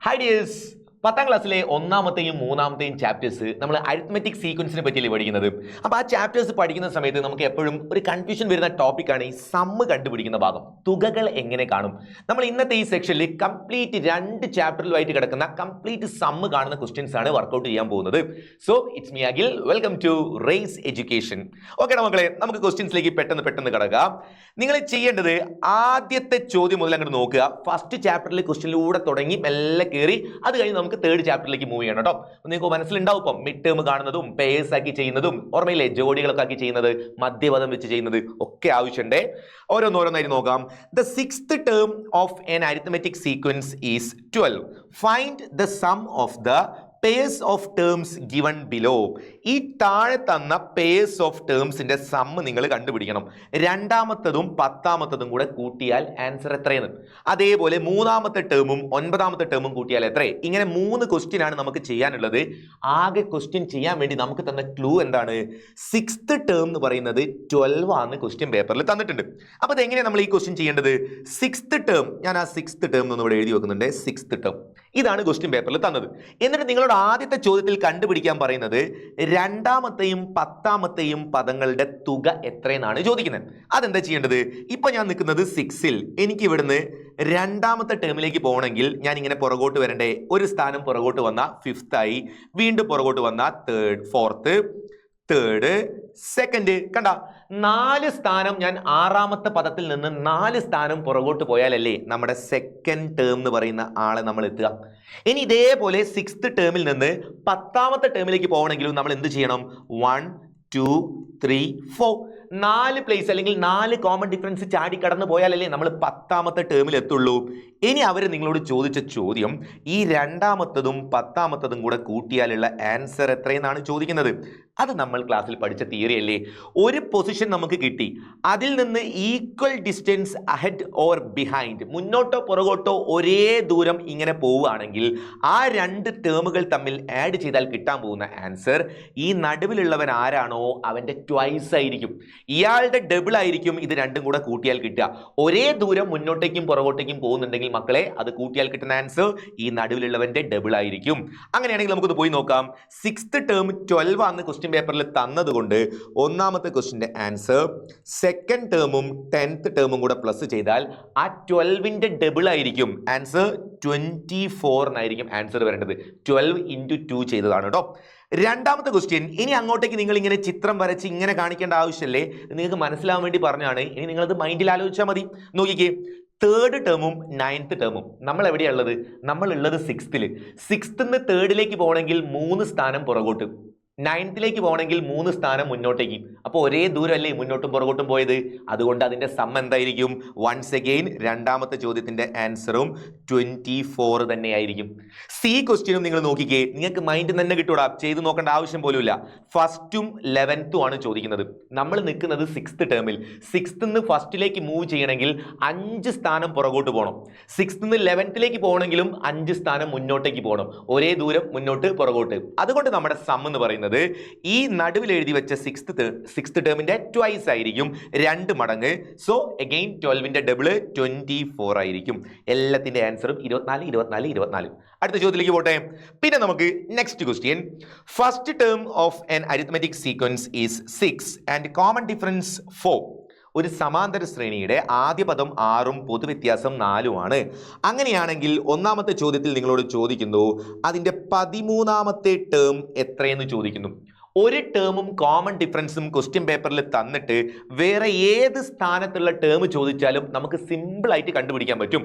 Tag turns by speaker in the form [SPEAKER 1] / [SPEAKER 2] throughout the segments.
[SPEAKER 1] Hi dears, 10ാം ക്ലാസ്സിലെ ഒന്നാമത്തെയും മൂന്നാമത്തെയും chapters നമ്മൾ അരിത്മെറ്റിക് സീക്വൻസിനെ പറ്റിയല്ലേ പഠിക്കുന്നത്. അപ്പോൾ ആ ചാപ്റ്റേഴ്സ് പഠിക്കുന്ന സമയത്ത് നമുക്ക് എപ്പോഴും ഒരു കൺഫ്യൂഷൻ വരുന്ന ടോപ്പിക്കാണ് ഈ സമ്മ് കണ്ടുപിടിക്കുന്ന ഭാഗം. തുകകൾ എങ്ങനെ കാണും? നമ്മൾ ഇന്നത്തെ ഈ സെക്ഷനിൽ കംപ്ലീറ്റ് 2 ചാപ്റ്ററിലുമായിട്ട് കിടക്കുന്ന കംപ്ലീറ്റ് സമ്മ് കാണുന്ന ക്വസ്റ്റ്യൻസ് ആണ് വർക്കൗട്ട് ചെയ്യാൻ പോകുന്നത്. So it's me Akhil, welcome to race education. Okay മക്കളെ, നമുക്ക് ക്വസ്റ്റ്യൻസിലേക്ക് പെട്ടെന്ന് കിടക്കാം. നിങ്ങൾ ചെയ്യേണ്ടത് ആദ്യത്തെ ചോദ്യം മുതൽ അങ്ങോട്ട് നോക്കുക. ഫസ്റ്റ് ചാപ്റ്ററിലെ ക്വസ്റ്റ്യനിലൂടെ തുടങ്ങി മെല്ലെ കയറി അത് കഴിഞ്ഞ് നമുക്ക് 3rd ചാപ്റ്ററിലേക്ക് മൂവ് ചെയ്യണം കേട്ടോ. നിങ്ങൾക്ക് മനസ്സിലുണ്ടാവും ഇപ്പം മിഡ് ടേം കാണുന്നതും പേഴ്സ് ആക്കി ചെയ്യുന്നതും ഓർമ്മയില്ലേ, ജോഡികളൊക്കെ ആക്കി ചെയ്യുന്നത്, മധ്യപദം വെച്ച് ചെയ്യുന്നത് ഒക്കെ ആവശ്യമുണ്ടേ. ഓരോന്നോരോന്നായി നോക്കാം. The 6th term of an arithmetic sequence is 12. Find the sum of the pairs of terms given below. ഈ താഴെ തന്ന pairs of termsന്റെ സമ്മ് നിങ്ങൾ കണ്ടുപിടിക്കണം. രണ്ടാമത്തതും 10ാമത്തതും കൂടെ കൂട്ടിയാൽ ആൻസർ എത്രയെന്ന്. അതേപോലെ മൂന്നാമത്തെ ടേമും 9ാമത്തെ ടേമും കൂട്ടിയാൽ എത്ര. ഇങ്ങനെ 3 ക്വസ്റ്റ്യൻ ആണ് നമുക്ക് ചെയ്യാനുള്ളത്. ആകെ ക്വസ്റ്റ്യൻ ചെയ്യാൻ വേണ്ടി നമുക്ക് തന്ന ക്ലൂ എന്താണ്? 6th ടേം എന്ന് പറയുന്നത് 12 ആണ് ക്വസ്റ്റ്യൻ പേപ്പറിൽ തന്നിട്ടുണ്ട്. അപ്പോൾ അതെങ്ങനെയാണ് നമ്മൾ ഈ ക്വസ്റ്റ്യൻ ചെയ്യേണ്ടത്? 6th ടേം, ഞാൻ ആ 6th ടേം എന്ന് ഇവിടെ എഴുതി വെക്കുന്നുണ്ട്. 6th ടേം ഇതാണ് ക്വസ്റ്റ്യൻ പേപ്പറിൽ തന്നത്. എന്നിട്ട് നിങ്ങളോട് ആദ്യത്തെ ചോദ്യത്തിൽ കണ്ടുപിടിക്കാൻ പറയുന്നത് രണ്ടാമത്തെയും 10ാമത്തെയും പദങ്ങളുടെ തുക എത്രയെന്നാണ് ചോദിക്കുന്നത്. അതെന്താ ചെയ്യേണ്ടത്? ഇപ്പൊ ഞാൻ നിൽക്കുന്നത് 6ൽ. എനിക്ക് ഇവിടുന്ന് രണ്ടാമത്തെ ടേമിലേക്ക് പോകണമെങ്കിൽ ഞാൻ ഇങ്ങനെ പുറകോട്ട് വരണ്ടേ. ഒരു സ്ഥാനം പുറകോട്ട് വന്ന 5th ആയി, വീണ്ടും പുറകോട്ട് വന്ന 3rd, 4th, 3rd, 2nd. കണ്ട 4 സ്ഥാനം ഞാൻ 6ാമത്തെ പദത്തിൽ നിന്ന് 4 സ്ഥാനം പുറകോട്ട് പോയാലല്ലേ നമ്മുടെ 2nd ടേം എന്ന് പറയുന്ന ആളെ നമ്മൾ എത്തുക. ഇനി ഇതേപോലെ 6th ടേമിൽ നിന്ന് 10ാമത്തെ ടേമിലേക്ക് പോകണമെങ്കിലും നമ്മൾ എന്ത് ചെയ്യണം? 1, 2, 3, 4 4 പ്ലേസ് അല്ലെങ്കിൽ 4 കോമൺ ഡിഫറൻസ് ചാടി കടന്നു പോയാലല്ലേ നമ്മൾ 10ാമത്തെ ടേമിൽ എത്തുള്ളൂ. ഇനി അവർ നിങ്ങളോട് ചോദിച്ച ചോദ്യം ഈ രണ്ടാമത്തതും 10ാമത്തതും കൂടെ കൂട്ടിയാലുള്ള ആൻസർ എത്രയെന്നാണ് ചോദിക്കുന്നത്. അത് നമ്മൾ ക്ലാസ്സിൽ പഠിച്ച തിയറി അല്ലേ. ഒരു പൊസിഷൻ നമുക്ക് കിട്ടി, അതിൽ നിന്ന് equal distance ahead or behind, മുന്നോട്ടോ പുറകോട്ടോ ഒരേ ദൂരം ഇങ്ങനെ പോവുകയാണെങ്കിൽ ആ 2 ടേമുകൾ തമ്മിൽ ആഡ് ചെയ്താൽ കിട്ടാൻ പോകുന്ന ആൻസർ ഈ നടുവിലുള്ളവൻ ആരാണോ അവൻ്റെ ട്വൈസ് ആയിരിക്കും. ഇയാളുടെ ഡബിൾ ആയിരിക്കും ഇത് രണ്ടും കൂടെ കൂട്ടിയാൽ കിട്ടുക. ഒരേ ദൂരം മുന്നോട്ടേക്കും പുറകോട്ടേക്കും പോകുന്നുണ്ടെങ്കിൽ മക്കളെ അത് കൂട്ടിയാൽ കിട്ടുന്ന ആൻസർ ഈ നടുവിലുള്ളവന്റെ ഡബിൾ ആയിരിക്കും. അങ്ങനെയാണെങ്കിൽ നമുക്കൊന്ന് പോയി നോക്കാം. 6th ടേം 12 ആണ് ക്വസ്റ്റ്യൻ പേപ്പറിൽ തന്നതുകൊണ്ട് ഒന്നാമത്തെ ക്വസ്റ്റ്യന്റെ ആൻസർ 2nd ടേമും 10th ടേമും കൂടെ പ്ലസ് ചെയ്താൽ ആ 12ന്റെ ഡബിൾ ആയിരിക്കും. ആൻസർ 24 എന്നായിരിക്കും ആൻസർ വരേണ്ടത്. 12 × 2 ചെയ്തതാണ് കേട്ടോ. രണ്ടാമത്തെ ക്വസ്റ്റ്യൻ, ഇനി അങ്ങോട്ടേക്ക് നിങ്ങൾ ഇങ്ങനെ ചിത്രം വരച്ച് ഇങ്ങനെ കാണിക്കേണ്ട ആവശ്യമല്ലേ, നിങ്ങൾക്ക് മനസ്സിലാവാൻ വേണ്ടി പറഞ്ഞാണ്. ഇനി നിങ്ങളത് മൈൻഡിൽ ആലോചിച്ചാൽ മതി. നോക്കിക്കേ, 3rd ടേമും 9th ടേമും നമ്മൾ എവിടെയുള്ളത്? നമ്മൾ ഉള്ളത് 6th. 6th നിന്ന് 3rd പോകണമെങ്കിൽ 3 സ്ഥാനം പുറകോട്ട്, 9th പോകണമെങ്കിൽ 3 സ്ഥാനം മുന്നോട്ടേക്ക്. അപ്പോൾ ഒരേ ദൂരമല്ലേ മുന്നോട്ടും പുറകോട്ടും പോയത്. അതുകൊണ്ട് അതിന്റെ സം എന്തായിരിക്കും? വൺസ് അഗെയിൻ രണ്ടാമത്തെ ചോദ്യത്തിന്റെ ആൻസറും 24 തന്നെയായിരിക്കും. സി ക്വസ്റ്റ്യനും നിങ്ങൾ നോക്കിക്കേ, നിങ്ങൾക്ക് മൈൻഡ് തന്നെ കിട്ടൂടാ, ചെയ്ത് നോക്കേണ്ട ആവശ്യം പോലുമില്ല. 1st 11th ആണ് ചോദിക്കുന്നത്. നമ്മൾ നിൽക്കുന്നത് 6th ടേമിൽ. 6th നിന്ന് 1st മൂവ് ചെയ്യണമെങ്കിൽ 5 സ്ഥാനം പുറകോട്ട് പോകണം. 6th നിന്ന് 11th പോകണമെങ്കിലും 5 സ്ഥാനം മുന്നോട്ടേക്ക് പോകണം. ഒരേ ദൂരം മുന്നോട്ട് പുറകോട്ട്. അതുകൊണ്ട് നമ്മുടെ സം എന്ന് പറയുന്നത് ഈ നടുവിൽ എഴുതി വെച്ച 6th ടേമിന്റെ ട്വൈസ് ആയിരിക്കും, 2 മടങ്ങ്. സോ അഗെയിൻ 12ന്റെ ഡബിൾ 24 ആയിരിക്കും. എല്ലാത്തിന്റെ ആൻസറും 24, 24, 24. അടുത്ത ചോദ്യത്തിലേക്ക് പോട്ടെ. പിന്നെ നമുക്ക് next question. First term of an arithmetic sequence is 6 and common difference 4. ഒരു സമാന്തര ശ്രേണിയുടെ ആദ്യ പദം 6ഉം പൊതുവ്യത്യാസം 4ഉം ആണ്. അങ്ങനെയാണെങ്കിൽ ഒന്നാമത്തെ ചോദ്യത്തിൽ നിങ്ങളോട് ചോദിക്കുന്നു അതിൻ്റെ 13ാമത്തെ ടേം എത്രയെന്ന് ചോദിക്കുന്നു. ഒരു ടേമും കോമൺ ഡിഫറൻസും ക്വസ്റ്റ്യൻ പേപ്പറിൽ തന്നിട്ട് വേറെ ഏത് സ്ഥാനത്തുള്ള ടേം ചോദിച്ചാലും നമുക്ക് സിമ്പിൾ ആയിട്ട് കണ്ടുപിടിക്കാൻ പറ്റും.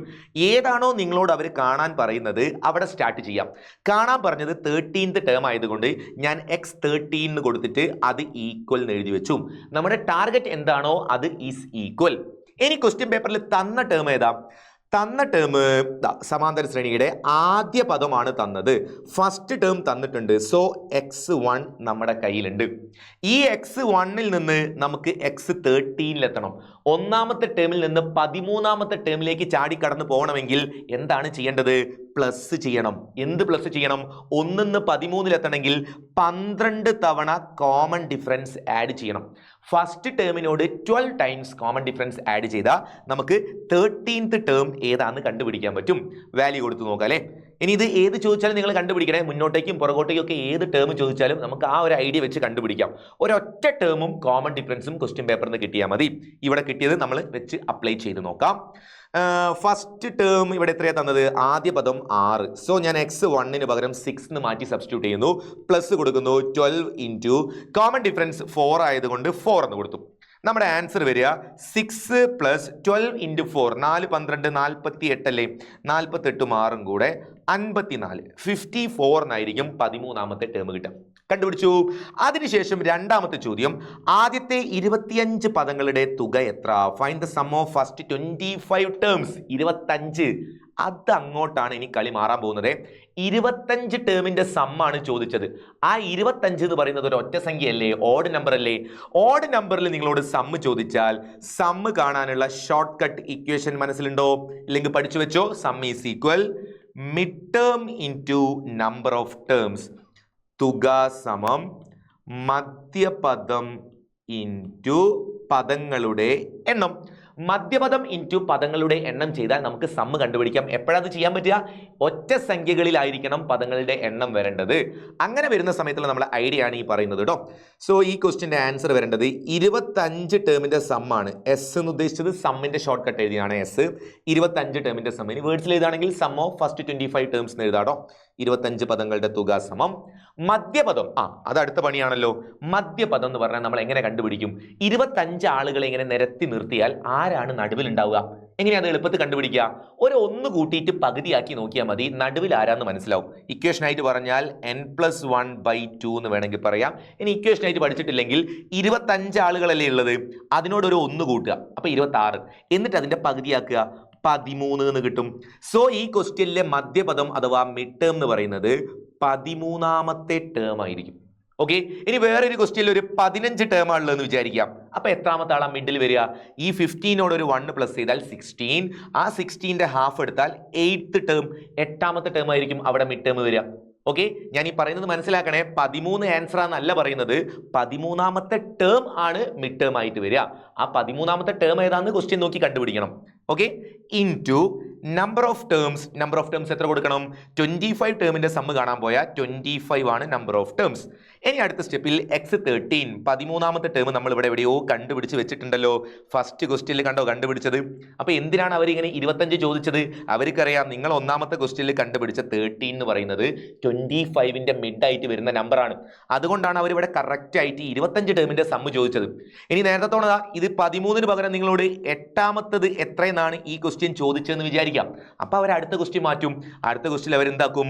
[SPEAKER 1] ഏതാണോ നിങ്ങളോട് അവർ കാണാൻ പറയുന്നത് അവിടെ സ്റ്റാർട്ട് ചെയ്യാം. കാണാൻ പറഞ്ഞത് 13th ടേം ആയതുകൊണ്ട് ഞാൻ x13 എന്ന് കൊടുത്തിട്ട് അത് ഈക്വൽ എന്ന് എഴുതി വെച്ചു. നമ്മുടെ ടാർഗറ്റ് എന്താണോ അത് ഈസ് ഈക്വൽ. ഇനി ക്വസ്റ്റ്യൻ പേപ്പറിൽ തന്ന ടേം ഏതാ? തന്ന ടേം സമാന്തര ശ്രേണിയുടെ ആദ്യ പദമാണ് തന്നത്. ഫസ്റ്റ് ടേം തന്നിട്ടുണ്ട്. സോ x1 നമ്മുടെ കയ്യിലുണ്ട്. ഈ x1ൽ നിന്ന് നമുക്ക് x13 ഒന്നാമത്തെ ടേമിൽ നിന്ന് 13ാമത്തെ ടേമിലേക്ക് ചാടി കടന്നു പോകണമെങ്കിൽ എന്താണ് ചെയ്യേണ്ടത്? പ്ലസ് ചെയ്യണം. എന്ത് പ്ലസ് ചെയ്യണം? 1 നിന്ന് 13 12 തവണ കോമൺ ഡിഫറൻസ് ആഡ് ചെയ്യണം. ഫസ്റ്റ് ടേമിനോട് 12 ടൈംസ് കോമൺ ഡിഫറൻസ് ആഡ് ചെയ്താൽ നമുക്ക് 13th ടേം ഏതാണെന്ന് കണ്ടുപിടിക്കാൻ പറ്റും. വാല്യൂ കൊടുത്ത് നോക്കാം അല്ലേ. ഇനി ഇത് ഏത് ചോദിച്ചാലും നിങ്ങൾ കണ്ടുപിടിക്കണേ. മുന്നോട്ടേക്കും പുറകോട്ടേക്കും ഒക്കെ ഏത് ടേം ചോദിച്ചാലും നമുക്ക് ആ ഒരു ഐഡിയ വെച്ച് കണ്ടുപിടിക്കാം. ഒരൊറ്റ ടേമും കോമൺ ഡിഫറൻസും ക്വസ്റ്റ്യൻ പേപ്പറിൽ നിന്ന് കിട്ടിയാൽ മതി. ഇവിടെ കിട്ടിയത് നമ്മൾ വെച്ച് അപ്ലൈ ചെയ്ത് നോക്കാം. ഫസ്റ്റ് ടേം ഇവിടെ എത്രയാണ് തന്നത്? ആദ്യ പദം 6. സോ ഞാൻ x1 പകരം 6 എന്ന് മാറ്റി സബ്സ്റ്റിറ്റ്യൂട്ട് ചെയ്യുന്നു. പ്ലസ് കൊടുക്കുന്നു 12 ഇൻറ്റു കോമൺ ഡിഫറൻസ് 4 ആയതുകൊണ്ട് 4 എന്ന് കൊടുത്തു. നമ്മുടെ ആൻസർ വരിക 6 പ്ലസ് 12 ഇൻറ്റു 4 4 12 48 അല്ലേ? 48 6 കൂടെ 54 54 എന്നായിരിക്കും 13ാമത്തെ ടേം കിട്ടുക. കണ്ടുപിടിച്ചു. അതിനുശേഷം രണ്ടാമത്തെ ചോദ്യം, ആദ്യത്തെ 25 പദങ്ങളുടെ തുക എത്ര? Find the sum of first 25 terms. 25 അത് അങ്ങോട്ടാണ് ഇനി കളി മാറാൻ പോകുന്നത്. 25 ടേമിന്റെ സമ്മാണ് ചോദിച്ചത്. ആ 25 എന്ന് പറയുന്നത് ഒരു ഒറ്റ സംഖ്യയല്ലേ? ഓഡ് നമ്പർ അല്ലേ? ഓഡ് നമ്പറിൽ നിങ്ങളോട് സമ്മ് ചോദിച്ചാൽ സമ്മ് കാണാനുള്ള ഷോർട്ട് കട്ട് ഇക്വേഷൻ മനസ്സിലുണ്ടോ? ഇല്ലെങ്കിൽ പഠിച്ചു വെച്ചോ. Some is equal mid term into number of terms. തുക സമം മധ്യപദം ഇൻറ്റു പദങ്ങളുടെ എണ്ണം. മധ്യപദം ഇൻറ്റു പദങ്ങളുടെ എണ്ണം ചെയ്താൽ നമുക്ക് സമ്മ് കണ്ടുപിടിക്കാം. എപ്പോഴത് ചെയ്യാൻ പറ്റുക? ഒറ്റ സംഖ്യകളിലായിരിക്കണം പദങ്ങളുടെ എണ്ണം വരേണ്ടത്. അങ്ങനെ വരുന്ന സമയത്തുള്ള നമ്മുടെ ഐഡിയ ആണ് ഈ പറയുന്നത് കേട്ടോ. സോ ഈ ക്വസ്റ്റിൻ്റെ ആൻസർ വരേണ്ടത് 25 ടേമിൻ്റെ സമ്മാണ്. എസ് എന്ന് ഉദ്ദേശിച്ചത് സമ്മിൻ്റെ ഷോർട്ട് കട്ട് എഴുതിയാണ് എസ്. 25 ടേമിൻ്റെ സം. ഇനി വേർഡ്സിൽ എഴുതാണെങ്കിൽ സം ഓഫ് ഫസ്റ്റ് 25 ടേംസ് എന്ന് എഴുതാട്ടോ. 25 പദങ്ങളുടെ തുക സമം മധ്യപദം. അത് അടുത്ത പണിയാണല്ലോ. മധ്യപദം എന്ന് പറഞ്ഞാൽ നമ്മൾ എങ്ങനെ കണ്ടുപിടിക്കും? 25 ആളുകളെ ഇങ്ങനെ നിരത്തി നിർത്തിയാൽ ആരാണ് നടുവിൽ ഉണ്ടാവുക? എങ്ങനെയാണ് എളുപ്പത്തിൽ കണ്ടുപിടിക്കുക? ഒരു 1 കൂട്ടിയിട്ട് പകുതിയാക്കി നോക്കിയാൽ മതി, നടുവിൽ ആരാന്ന് മനസ്സിലാവും. ഇക്വേഷൻ ആയിട്ട് പറഞ്ഞാൽ n+1/2 എന്ന് വേണമെങ്കിൽ പറയാം. ഇനി ഇക്വേഷൻ ആയിട്ട് പഠിച്ചിട്ടില്ലെങ്കിൽ 25 ആളുകളല്ലേ ഉള്ളത്, അതിനോട് ഒരു 1 കൂട്ടുക, അപ്പൊ 26. എന്നിട്ട് അതിന്റെ പകുതിയാക്കുക, 13 എന്ന് കിട്ടും. സോ ഈ ക്വസ്റ്റ്യനിലെ മധ്യപദം അഥവാ മിഡ് ടേം എന്ന് പറയുന്നത് 13ാമത്തെ ടേം ആയിരിക്കും. ഓക്കെ. ഇനി വേറൊരു ക്വസ്റ്റ്യനിൽ ഒരു 15 ടേം ആണുള്ളതെന്ന് വിചാരിക്കാം. അപ്പൊ എത്രാമത്തെ ആളാ മിഡിൽ വരിക? ഈ 15നോട് ഒരു 1 പ്ലസ് ചെയ്താൽ 16. ആ 16ന്റെ ഹാഫ് എടുത്താൽ 8th ടേം, 8ാമത്തെ ടേം ആയിരിക്കും അവിടെ മിഡ് ടേം വരിക. ഓക്കെ. ഞാൻ ഈ പറയുന്നത് മനസ്സിലാക്കണേ. 13 ആൻസർ ആണെന്നല്ല പറയുന്നത്, 13ാമത്തെ ടേം ആണ് മിഡ് ടേം ആയിട്ട് വരിക. ആ 13ാമത്തെ ടേം ഏതാണെന്ന് ക്വസ്റ്റ്യൻ നോക്കി കണ്ടുപിടിക്കണം. Okay. Into number of terms. Number of terms എത്ര കൊടുക്കണം? 25 ടേമിന്റെ സമ്മ് കാണാൻ പോയാൽ 25 ആണ് നമ്പർ ഓഫ് ടേംസ്. ഇനി അടുത്ത സ്റ്റെപ്പിൽ x13, 13ാമത്തെ ടേം നമ്മൾ ഇവിടെ എവിടെയോ കണ്ടുപിടിച്ച് വെച്ചിട്ടുണ്ടല്ലോ. ഫസ്റ്റ് ക്വസ്റ്റ്യനിൽ കണ്ടോ കണ്ടുപിടിച്ചത്? അപ്പൊ എന്തിനാണ് അവരിങ്ങനെ 25 ചോദിച്ചത്? അവർക്കറിയാം നിങ്ങൾ ഒന്നാമത്തെ ക്വസ്റ്റ്യനിൽ കണ്ടുപിടിച്ച 13 എന്ന് പറയുന്നത് 25ന്റെ മിഡ് ആയിട്ട് വരുന്ന നമ്പറാണ്. അതുകൊണ്ടാണ് അവരിവിടെ കറക്റ്റ് ആയിട്ട് 25 ടേമിന്റെ സമ്മ് ചോദിച്ചത്. ഇനി നേരത്തോടെ ഇത് 13ന് പകരം നിങ്ങളോട് 8ാമത്തത് എത്രയെന്നാണ് ഈ ക്വസ്റ്റ്യൻ ചോദിച്ചതെന്ന് വിചാരിക്കും. അപ്പൊ അവർ അടുത്ത ക്വസ്റ്റ്യൻ മാറ്റും. അടുത്ത ക്വസ്റ്റ്യൻ അവരെന്താക്കും?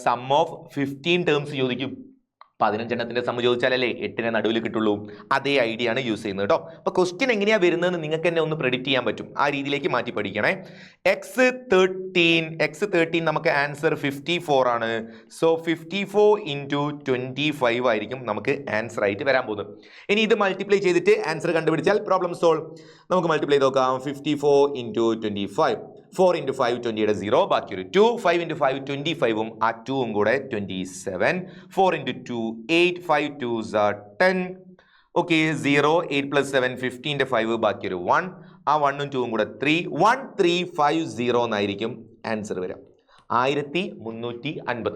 [SPEAKER 1] സം ഓഫ് 15 ടേംസ് ചോദിക്കും. 15 എണ്ണത്തിന്റെ സമ്മ് ചോദിച്ചാലല്ലേ 8നെ നടുവിൽ കിട്ടുള്ളൂ. അതേ ഐഡിയ ആണ് യൂസ് ചെയ്യുന്നത് കേട്ടോ. അപ്പൊ ക്വസ്റ്റ്യൻ എങ്ങനെയാ വരുന്നതെന്ന് നിങ്ങൾക്ക് തന്നെ ഒന്ന് പ്രെഡിക്റ്റ് ചെയ്യാൻ പറ്റും. ആ രീതിയിലേക്ക് മാറ്റി പഠിക്കണേ. x13 നമുക്ക് ആൻസർ 54 ആണ്. സോ 54 ഇൻറ്റു 25 ആയിരിക്കും നമുക്ക് ആൻസർ ആയിട്ട് വരാൻ പോകുന്നത്. ഇനി ഇത് മൾട്ടിപ്ലൈ ചെയ്തിട്ട് ആൻസർ കണ്ടുപിടിച്ചാൽ പ്രോബ്ലം സോൾവ്. നമുക്ക് മൾട്ടിപ്ലൈ ചെയ്ത് നോക്കാം. 54 ഇൻറ്റു 25, 4 ഇൻറ്റു 5 20യുടെ 0, ബാക്കി ഒരു 2, 5 ഇൻറ്റു 5 25ഉം ആ 2ഉം കൂടെ 27, 4 ഇൻറ്റു 2 8, 5 2s are 10. ഓക്കെ. 0, 8 + 7 15ന്റെ 5, ബാക്കി ഒരു 1, ആ 1ഉം 2ഉം കൂടെ 3, 1350 എന്നായിരിക്കും ആൻസർ വരിക. 1350.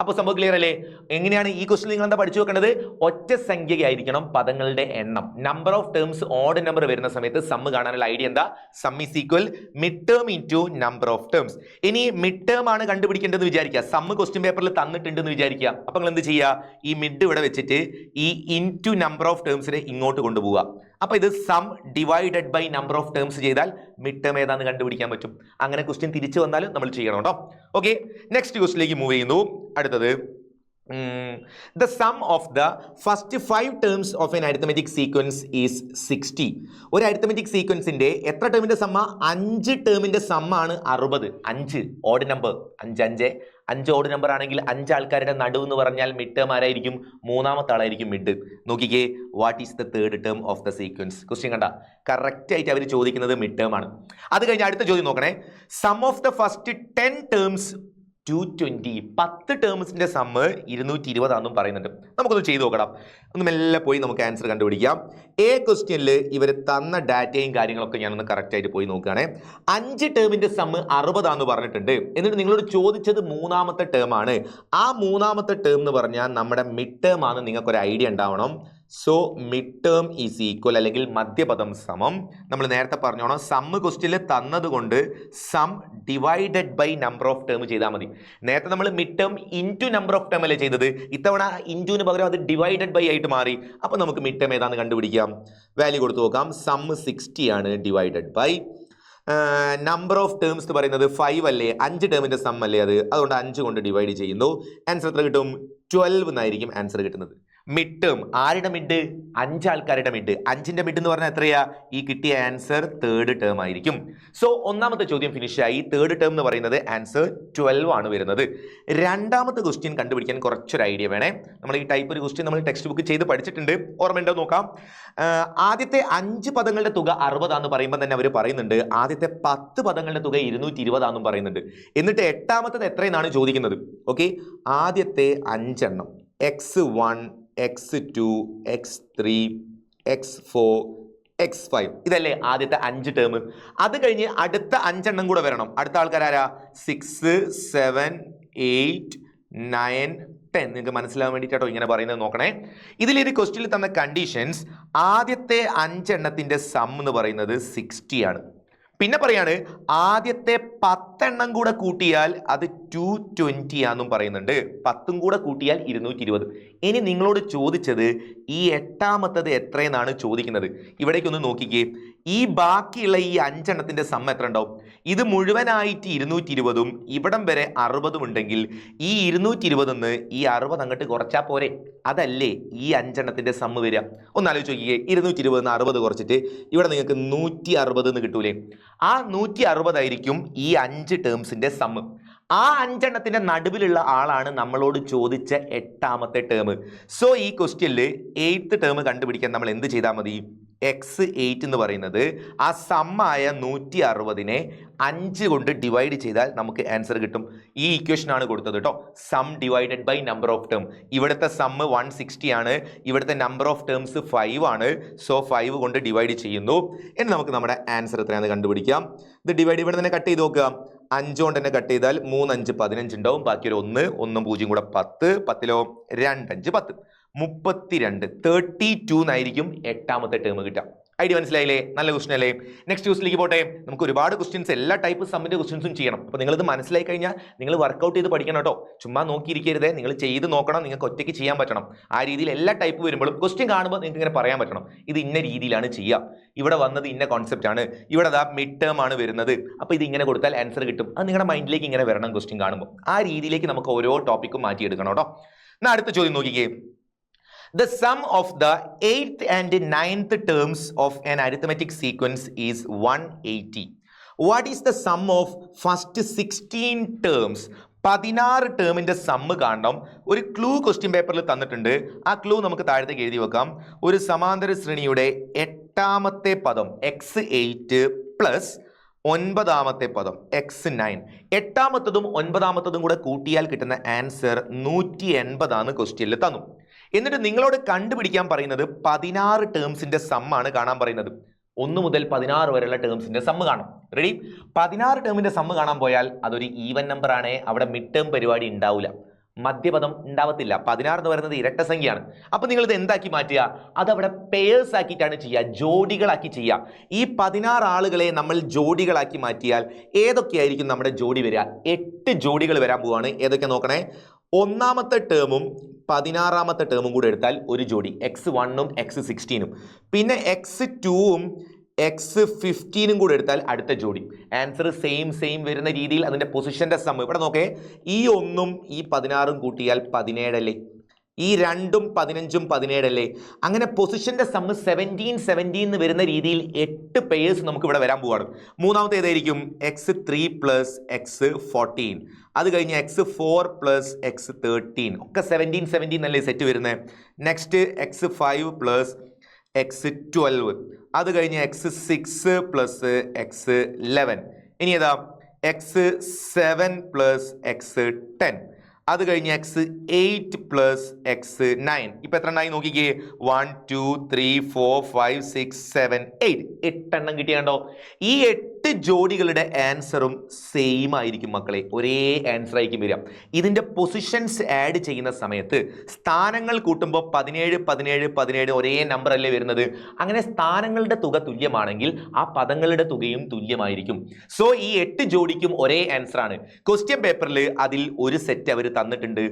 [SPEAKER 1] അപ്പോൾ സംഭവം ക്ലിയർ അല്ലേ? എങ്ങനെയാണ് ഈ ക്വസ്റ്റ്യൻ നിങ്ങൾ എന്താ പഠിച്ചു വെക്കേണ്ടത്? ഒറ്റ സംഖ്യയായിരിക്കണം പദങ്ങളുടെ എണ്ണം. Number of terms odd number വരുന്ന സമയത്ത് സമ്മ് കാണാനുള്ള ഐഡിയ എന്താ? Some is equal mid term into number of terms. ഇനി മിഡ് ടേം ആണ് കണ്ടുപിടിക്കേണ്ടതെന്ന് വിചാരിക്കുക. സമ്മ് ക്വസ്റ്റ്യൻ പേപ്പറിൽ തന്നിട്ടുണ്ടെന്ന് വിചാരിക്കുക. അപ്പൊ നിങ്ങൾ എന്ത് ചെയ്യുക? ഈ മിഡ് ഇവിടെ വെച്ചിട്ട് ഈ ഇൻറ്റു നമ്പർ ഓഫ് ടേംസിനെ ഇങ്ങോട്ട് കൊണ്ടുപോവുക. അപ്പൊ ഇത് sum divided by number of terms ചെയ്താൽ മിഡ് ടേം ഏതാണെന്ന് കണ്ടുപിടിക്കാൻ പറ്റും. അങ്ങനെ ക്വസ്റ്റ്യൻ തിരിച്ചു വന്നാലും നമ്മൾ ചെയ്യണം കേട്ടോ. ഓക്കെ. നെക്സ്റ്റ് ക്വസ്റ്റ്യനിലേക്ക് മൂവ് ചെയ്യുന്നു. അടുത്തത് the sum of the first 5 terms of an arithmetic sequence is 60. ഒരു അരിത്തമെറ്റിക് സീക്വൻസിന്റെ എത്ര ടേമിന്റെ സമ്മ? 5 ടേമിന്റെ സമ്മാണ് 60. 5 ഓഡ് നമ്പർ. 5 ഓഡ് നമ്പർ ആണെങ്കിൽ 5 ആൾക്കാരുടെ നടുവ് എന്ന് പറഞ്ഞാൽ മിഡ് ടേം ആരായിരിക്കും? 3ാമത്തെ ആളായിരിക്കും മിഡ്. നോക്കിക്കേ, what is the third term of the sequence? Question കണ്ട കറക്റ്റ് ആയിട്ട് അവർ ചോദിക്കുന്നത് മിഡ് ടേം ആണ്. അത് കഴിഞ്ഞ് അടുത്ത ചോദ്യം നോക്കണേ. Sum of the first 10 terms 220. 10 ടേംസിന്റെ സമ്മ് 220 ആണെന്നും പറയുന്നുണ്ട്. നമുക്കൊന്ന് ചെയ്ത് നോക്കണം. ഒന്ന് മെല്ലെ പോയി നമുക്ക് ആൻസർ കണ്ടുപിടിക്കാം. ക്വസ്റ്റ്യനിൽ ഇവർ തന്ന ഡാറ്റയും കാര്യങ്ങളൊക്കെ ഞാനൊന്ന് കറക്റ്റ് ആയിട്ട് പോയി നോക്കുകയാണെ. 5 ടേമിന്റെ സമ്മ് 60 ആണെന്ന് പറഞ്ഞിട്ടുണ്ട്. എന്നിട്ട് നിങ്ങളോട് ചോദിച്ചത് മൂന്നാമത്തെ ടേം ആണ്. ആ മൂന്നാമത്തെ ടേം എന്ന് പറഞ്ഞാൽ നമ്മുടെ മിഡ് ടേം ആണ്. നിങ്ങൾക്കൊരു ഐഡിയ ഉണ്ടാവണം. So mid term is equal, അല്ലെങ്കിൽ മധ്യപദം സമം, നമ്മൾ നേരത്തെ പറഞ്ഞോണം സമ്മ് ക്വസ്റ്റ്യനിൽ തന്നത് കൊണ്ട് sum divided by number of term ചെയ്താൽ മതി. നേരത്തെ നമ്മൾ mid term into number of term അല്ലേ ചെയ്തത്. ഇത്തവണ ഇൻറ്റുവിന് പകരം അത് ഡിവൈഡഡ് ബൈ ആയിട്ട് മാറി. അപ്പോൾ നമുക്ക് മിഡ് ടേം ഏതാണെന്ന് കണ്ടുപിടിക്കാം. വാല്യൂ കൊടുത്ത് നോക്കാം. സമ്മ് 60 ആണ്, divided by number of terms എന്ന് പറയുന്നത് 5 അല്ലേ, 5 ടേമിന്റെ സം അല്ലേ അത്, അതുകൊണ്ട് 5 കൊണ്ട് ഡിവൈഡ് ചെയ്യുന്നു. ആൻസർ എത്ര കിട്ടും? 12 എന്നായിരിക്കും ആൻസർ കിട്ടുന്നത്. മിഡ് ടേം ആരുടെ മിഡ്? 5 ആൾക്കാരുടെ മിഡ്. 5ന്റെ മിഡ് എന്ന് പറഞ്ഞാൽ എത്രയാ? ഈ കിട്ടിയ ആൻസർ തേർഡ് ടേം ആയിരിക്കും. സോ ഒന്നാമത്തെ ചോദ്യം ഫിനിഷ് ആയി. തേർഡ് ടേം എന്ന് പറയുന്നത് ആൻസർ 12 ആണ് വരുന്നത്. രണ്ടാമത്തെ ക്വസ്റ്റ്യൻ കണ്ടുപിടിക്കാൻ കുറച്ചൊരു ഐഡിയ വേണേ. നമ്മൾ ഈ ടൈപ്പ് ഒരു ക്വസ്റ്റ്യൻ നമ്മൾ ടെക്സ്റ്റ് ബുക്ക് ചെയ്ത് പഠിച്ചിട്ടുണ്ട്, ഓർമ്മയുണ്ടോ നോക്കാം. ആദ്യത്തെ 5 പദങ്ങളുടെ തുക 60 ആണെന്ന് പറയുമ്പോൾ തന്നെ അവർ പറയുന്നുണ്ട് ആദ്യത്തെ 10 പദങ്ങളുടെ തുക 220 ആണെന്നും പറയുന്നുണ്ട്. എന്നിട്ട് എട്ടാമത്തത് എത്രയെന്നാണ് ചോദിക്കുന്നത്. ഓക്കെ, ആദ്യത്തെ 5 എണ്ണം x1 x2 x3 x4 x5 ഇതല്ലേ ആദ്യത്തെ 5 ടേം. അത് കഴിഞ്ഞ് അടുത്ത 5 എണ്ണം കൂടെ വരണം. അടുത്ത ആൾക്കാരാരാ? 6 7 8 9 10. നിങ്ങൾക്ക് മനസ്സിലാവാൻ വേണ്ടിയിട്ടോ ഇങ്ങനെ പറയുന്നത് നോക്കണേ. ഇതിലൊരു ക്വസ്റ്റ്യനിൽ തന്ന കണ്ടീഷൻസ് ആദ്യത്തെ 5 എണ്ണത്തിന്റെ സം എന്ന് പറയുന്നത് 60 ആണ്. പിന്നെ പറയാണ് ആദ്യത്തെ 10 എണ്ണം കൂടെ കൂട്ടിയാൽ അത് 220 ആണെന്നും പറയുന്നുണ്ട്. 10ഉം കൂടെ കൂട്ടിയാൽ 220. ഇനി നിങ്ങളോട് ചോദിച്ചത് ഈ എട്ടാമത്തത് എത്രയെന്നാണ് ചോദിക്കുന്നത്. ഇവിടേക്കൊന്ന് നോക്കിക്കേ. ഈ ബാക്കിയുള്ള ഈ 5 എണ്ണത്തിന്റെ സം എത്ര ഉണ്ടാവും? ഇത് മുഴുവനായിട്ട് 220ഉം ഇവിടം വരെ 60ഉം ഉണ്ടെങ്കിൽ ഈ 220 ഈ 60 അങ്ങോട്ട് കുറച്ചാൽ പോരെ? അതല്ലേ ഈ 5 എണ്ണത്തിന്റെ സമ്മ് വരിക. ഒന്ന് ആലോചിച്ച് നോക്കിയേ. 220 60 കുറച്ചിട്ട് ഇവിടെ നിങ്ങൾക്ക് 160 എന്ന് കിട്ടൂലേ? ആ 160 ആയിരിക്കും ഈ 5 ടേംസിന്റെ സമ്മ്. ആ 5 എണ്ണത്തിന്റെ നടുവിലുള്ള ആളാണ് നമ്മളോട് ചോദിച്ച എട്ടാമത്തെ ടേം. സോ ഈ ക്വസ്റ്റ്യനിൽ 8th ടേം കണ്ടുപിടിക്കാൻ നമ്മൾ എന്ത് ചെയ്താൽ മതി? x8 എന്ന് പറയുന്നത് ആ സമ്മായ 160നെ 5 കൊണ്ട് ഡിവൈഡ് ചെയ്താൽ നമുക്ക് ആൻസർ കിട്ടും. ഈ ഇക്വേഷൻ ആണ് കൊടുത്തത് കേട്ടോ. Sum divided by number of term. ഇവിടുത്തെ സമ്മ് 160 ആണ്, ഇവിടുത്തെ നമ്പർ ഓഫ് ടേംസ് 5 ആണ്. സോ 5 കൊണ്ട് ഡിവൈഡ് ചെയ്യുന്നു. ഇനി നമുക്ക് നമ്മുടെ ആൻസർ എത്രയാണെന്ന് കണ്ടുപിടിക്കാം. ഇത് ഡിവൈഡ് ഇവിടെ തന്നെ കട്ട് ചെയ്ത് നോക്കുക. 5 കൊണ്ട് തന്നെ കട്ട് ചെയ്താൽ 3 5 15 ഉണ്ടാവും. ബാക്കി ഒരു 1 1 0 കൂടെ 10. 10ലോ 2 5 10 32. 32 എന്നായിരിക്കും എട്ടാമത്തെ ടേം കിട്ടുക. ഐഡിയ മനസ്സിലായില്ലേ? നല്ല ക്വസ്റ്റൻ അല്ലേ? നെക്സ്റ്റ് ക്വസ്റ്റിലേക്ക് പോട്ടെ. നമുക്ക് ഒരുപാട് ക്വസ്റ്റ്യൻസ്, എല്ലാ ടൈപ്പ് സമ്മിന്റെ ക്വസ്റ്റ്യൻസും ചെയ്യണം. അപ്പോൾ നിങ്ങളിത് മനസ്സിലായി കഴിഞ്ഞാൽ നിങ്ങൾ വർക്കൗട്ട് ചെയ്ത് പഠിക്കണം കേട്ടോ. ചുമ്മാ നോക്കിയിരിക്കരുതേ, നിങ്ങൾ ചെയ്ത് നോക്കണം. നിങ്ങൾക്ക് ഒറ്റയ്ക്ക് ചെയ്യാൻ പറ്റണം. ആ രീതിയിൽ എല്ലാ ടൈപ്പ് വരുമ്പോഴും ക്വസ്റ്റ്യൻ കാണുമ്പോൾ നിങ്ങൾക്ക് ഇങ്ങനെ പറയാൻ പറ്റണം, ഇത് ഇന്ന രീതിയിലാണ് ചെയ്യുക, ഇവിടെ വന്നത് ഇന്ന കോൺസെപ്റ്റ് ആണ്, ഇവിടെ അതാ മിഡ് ടേം ആണ് വരുന്നത്, അപ്പോൾ ഇത് ഇങ്ങനെ കൊടുത്താൽ ആൻസർ കിട്ടും. അത് നിങ്ങളുടെ മൈൻഡിലേക്ക് ഇങ്ങനെ വരണം ക്വസ്റ്റ്യൻ കാണുമ്പോൾ. ആ രീതിയിലേക്ക് നമുക്ക് ഓരോ ടോപ്പിക്കും മാറ്റിയെടുക്കണം കേട്ടോ. എന്നാൽ അടുത്ത ചോദ്യം നോക്കിക്കേ. The sum of the 8th and 9th terms of an arithmetic sequence is 180. What is the sum of first 16 terms? 16 ടേമിന്റെ sum കാണണം. ഒരു ക്ലൂ ക്വസ്റ്റ്യൻ പേപ്പറിൽ തന്നിട്ടുണ്ട്. ആ ക്ലൂ നമുക്ക് താഴത്തേക്ക് എഴുതി വെക്കാം. ഒരു സമാന്തര ശ്രേണിയുടെ എട്ടാമത്തെ പദം x8 പ്ലസ് 9ാമത്തെ പദം x9. എട്ടാമത്തതും 9ാമത്തതും കൂടെ കൂട്ടിയാൽ കിട്ടുന്ന ആൻസർ 180 ആണ് ക്വസ്റ്റ്യനിൽ തന്നു. എന്നിട്ട് നിങ്ങളോട് കണ്ടുപിടിക്കാൻ പറയുന്നത് 16 ടേംസിന്റെ സമ്മാണ് കാണാൻ പറയുന്നത്. 1 മുതൽ 16 വരെയുള്ള ടേംസിന്റെ സമ്മ് കാണാം. റെഡി? 16 ടേമിന്റെ സമ്മ് കാണാൻ പോയാൽ അതൊരു ഈവൻ നമ്പർ ആണ്. അവിടെ മിഡ് ടേം പരിപാടി ഉണ്ടാവില്ല, മധ്യപദം ഉണ്ടാവത്തില്ല. 16 എന്ന് പറയുന്നത് ഇരട്ട സംഖ്യയാണ്. അപ്പൊ നിങ്ങൾ ഇത് എന്താക്കി മാറ്റുക? അതവിടെ പേഴ്സ് ആക്കിയിട്ടാണ് ചെയ്യുക, ജോഡികളാക്കി ചെയ്യുക. ഈ 16 ആളുകളെ നമ്മൾ ജോഡികളാക്കി മാറ്റിയാൽ ഏതൊക്കെയായിരിക്കും നമ്മുടെ ജോഡി വരിക? 8 ജോഡികൾ വരാൻ പോവാണ്. ഏതൊക്കെ നോക്കണേ. ഒന്നാമത്തെ ടേമും 16ാമത്തെ ടേമും കൂടെ എടുത്താൽ ഒരു ജോഡി, x1ഉം x16ഉം. പിന്നെ x2ഉം x15ഉം കൂടെ എടുത്താൽ അടുത്ത ജോഡി. ആൻസർ സെയിം വരുന്ന രീതിയിൽ അതിന്റെ പൊസിഷന്റെ സം ഇവിടെ നോക്കേ. ഈ 1ഉം ഈ 16ഉം കൂട്ടിയാൽ 17 അല്ലേ? ഈ 2ഉം 15ഉം 17 അല്ലേ? അങ്ങനെ പൊസിഷന്റെ സമ്മ് 17 എന്ന് വരുന്ന രീതിയിൽ 8 പേഴ്സ് നമുക്ക് ഇവിടെ വരാൻ പോവാണ്. മൂന്നാമത്തെ ഏതായിരിക്കും? x3 plus x14. അത് കഴിഞ്ഞ് x4 പ്ലസ് x13. ഒക്കെ 17 അല്ലേ സെറ്റ് വരുന്നത്. Next x5 plus x12. അത് കഴിഞ്ഞ് x6 പ്ലസ് x11. ഇനി ഏതാ? എക്സ് 7 പ്ലസ് എക്സ് 10, അത് കഴിഞ്ഞ് എക്സ് 8 പ്ലസ് എക്സ് 9. ഇപ്പൊ എത്ര എണ്ണമായി നോക്കിക്കേ, 1 2 3 4 5 6 7 8, 8 എണ്ണം കിട്ടിയാണ്ടോ. ഈ 8 ജോഡികളുടെ ആൻസറും സെയിം ആയിരിക്കും മക്കളെ, ഒരേ ആൻസർ ആയിരിക്കും വരിക. ഇതിന്റെ പൊസിഷൻസ് ആഡ് ചെയ്യുന്ന സമയത്ത് സ്ഥാനങ്ങൾ കൂട്ടുമ്പോൾ 17 17 17 ഒരേ നമ്പർ അല്ലേ വരുന്നത്. അങ്ങനെ സ്ഥാനങ്ങളുടെ തുക തുല്യമാണെങ്കിൽ ആ പദങ്ങളുടെ തുകയും തുല്യമായിരിക്കും. സോ ഈ 8 ജോഡിക്കും ഒരേ ആൻസർ ആണ്. ക്വസ്റ്റ്യൻ പേപ്പറിൽ അതിൽ ഒരു സെറ്റ് അവർ തന്നിട്ടുണ്ട്.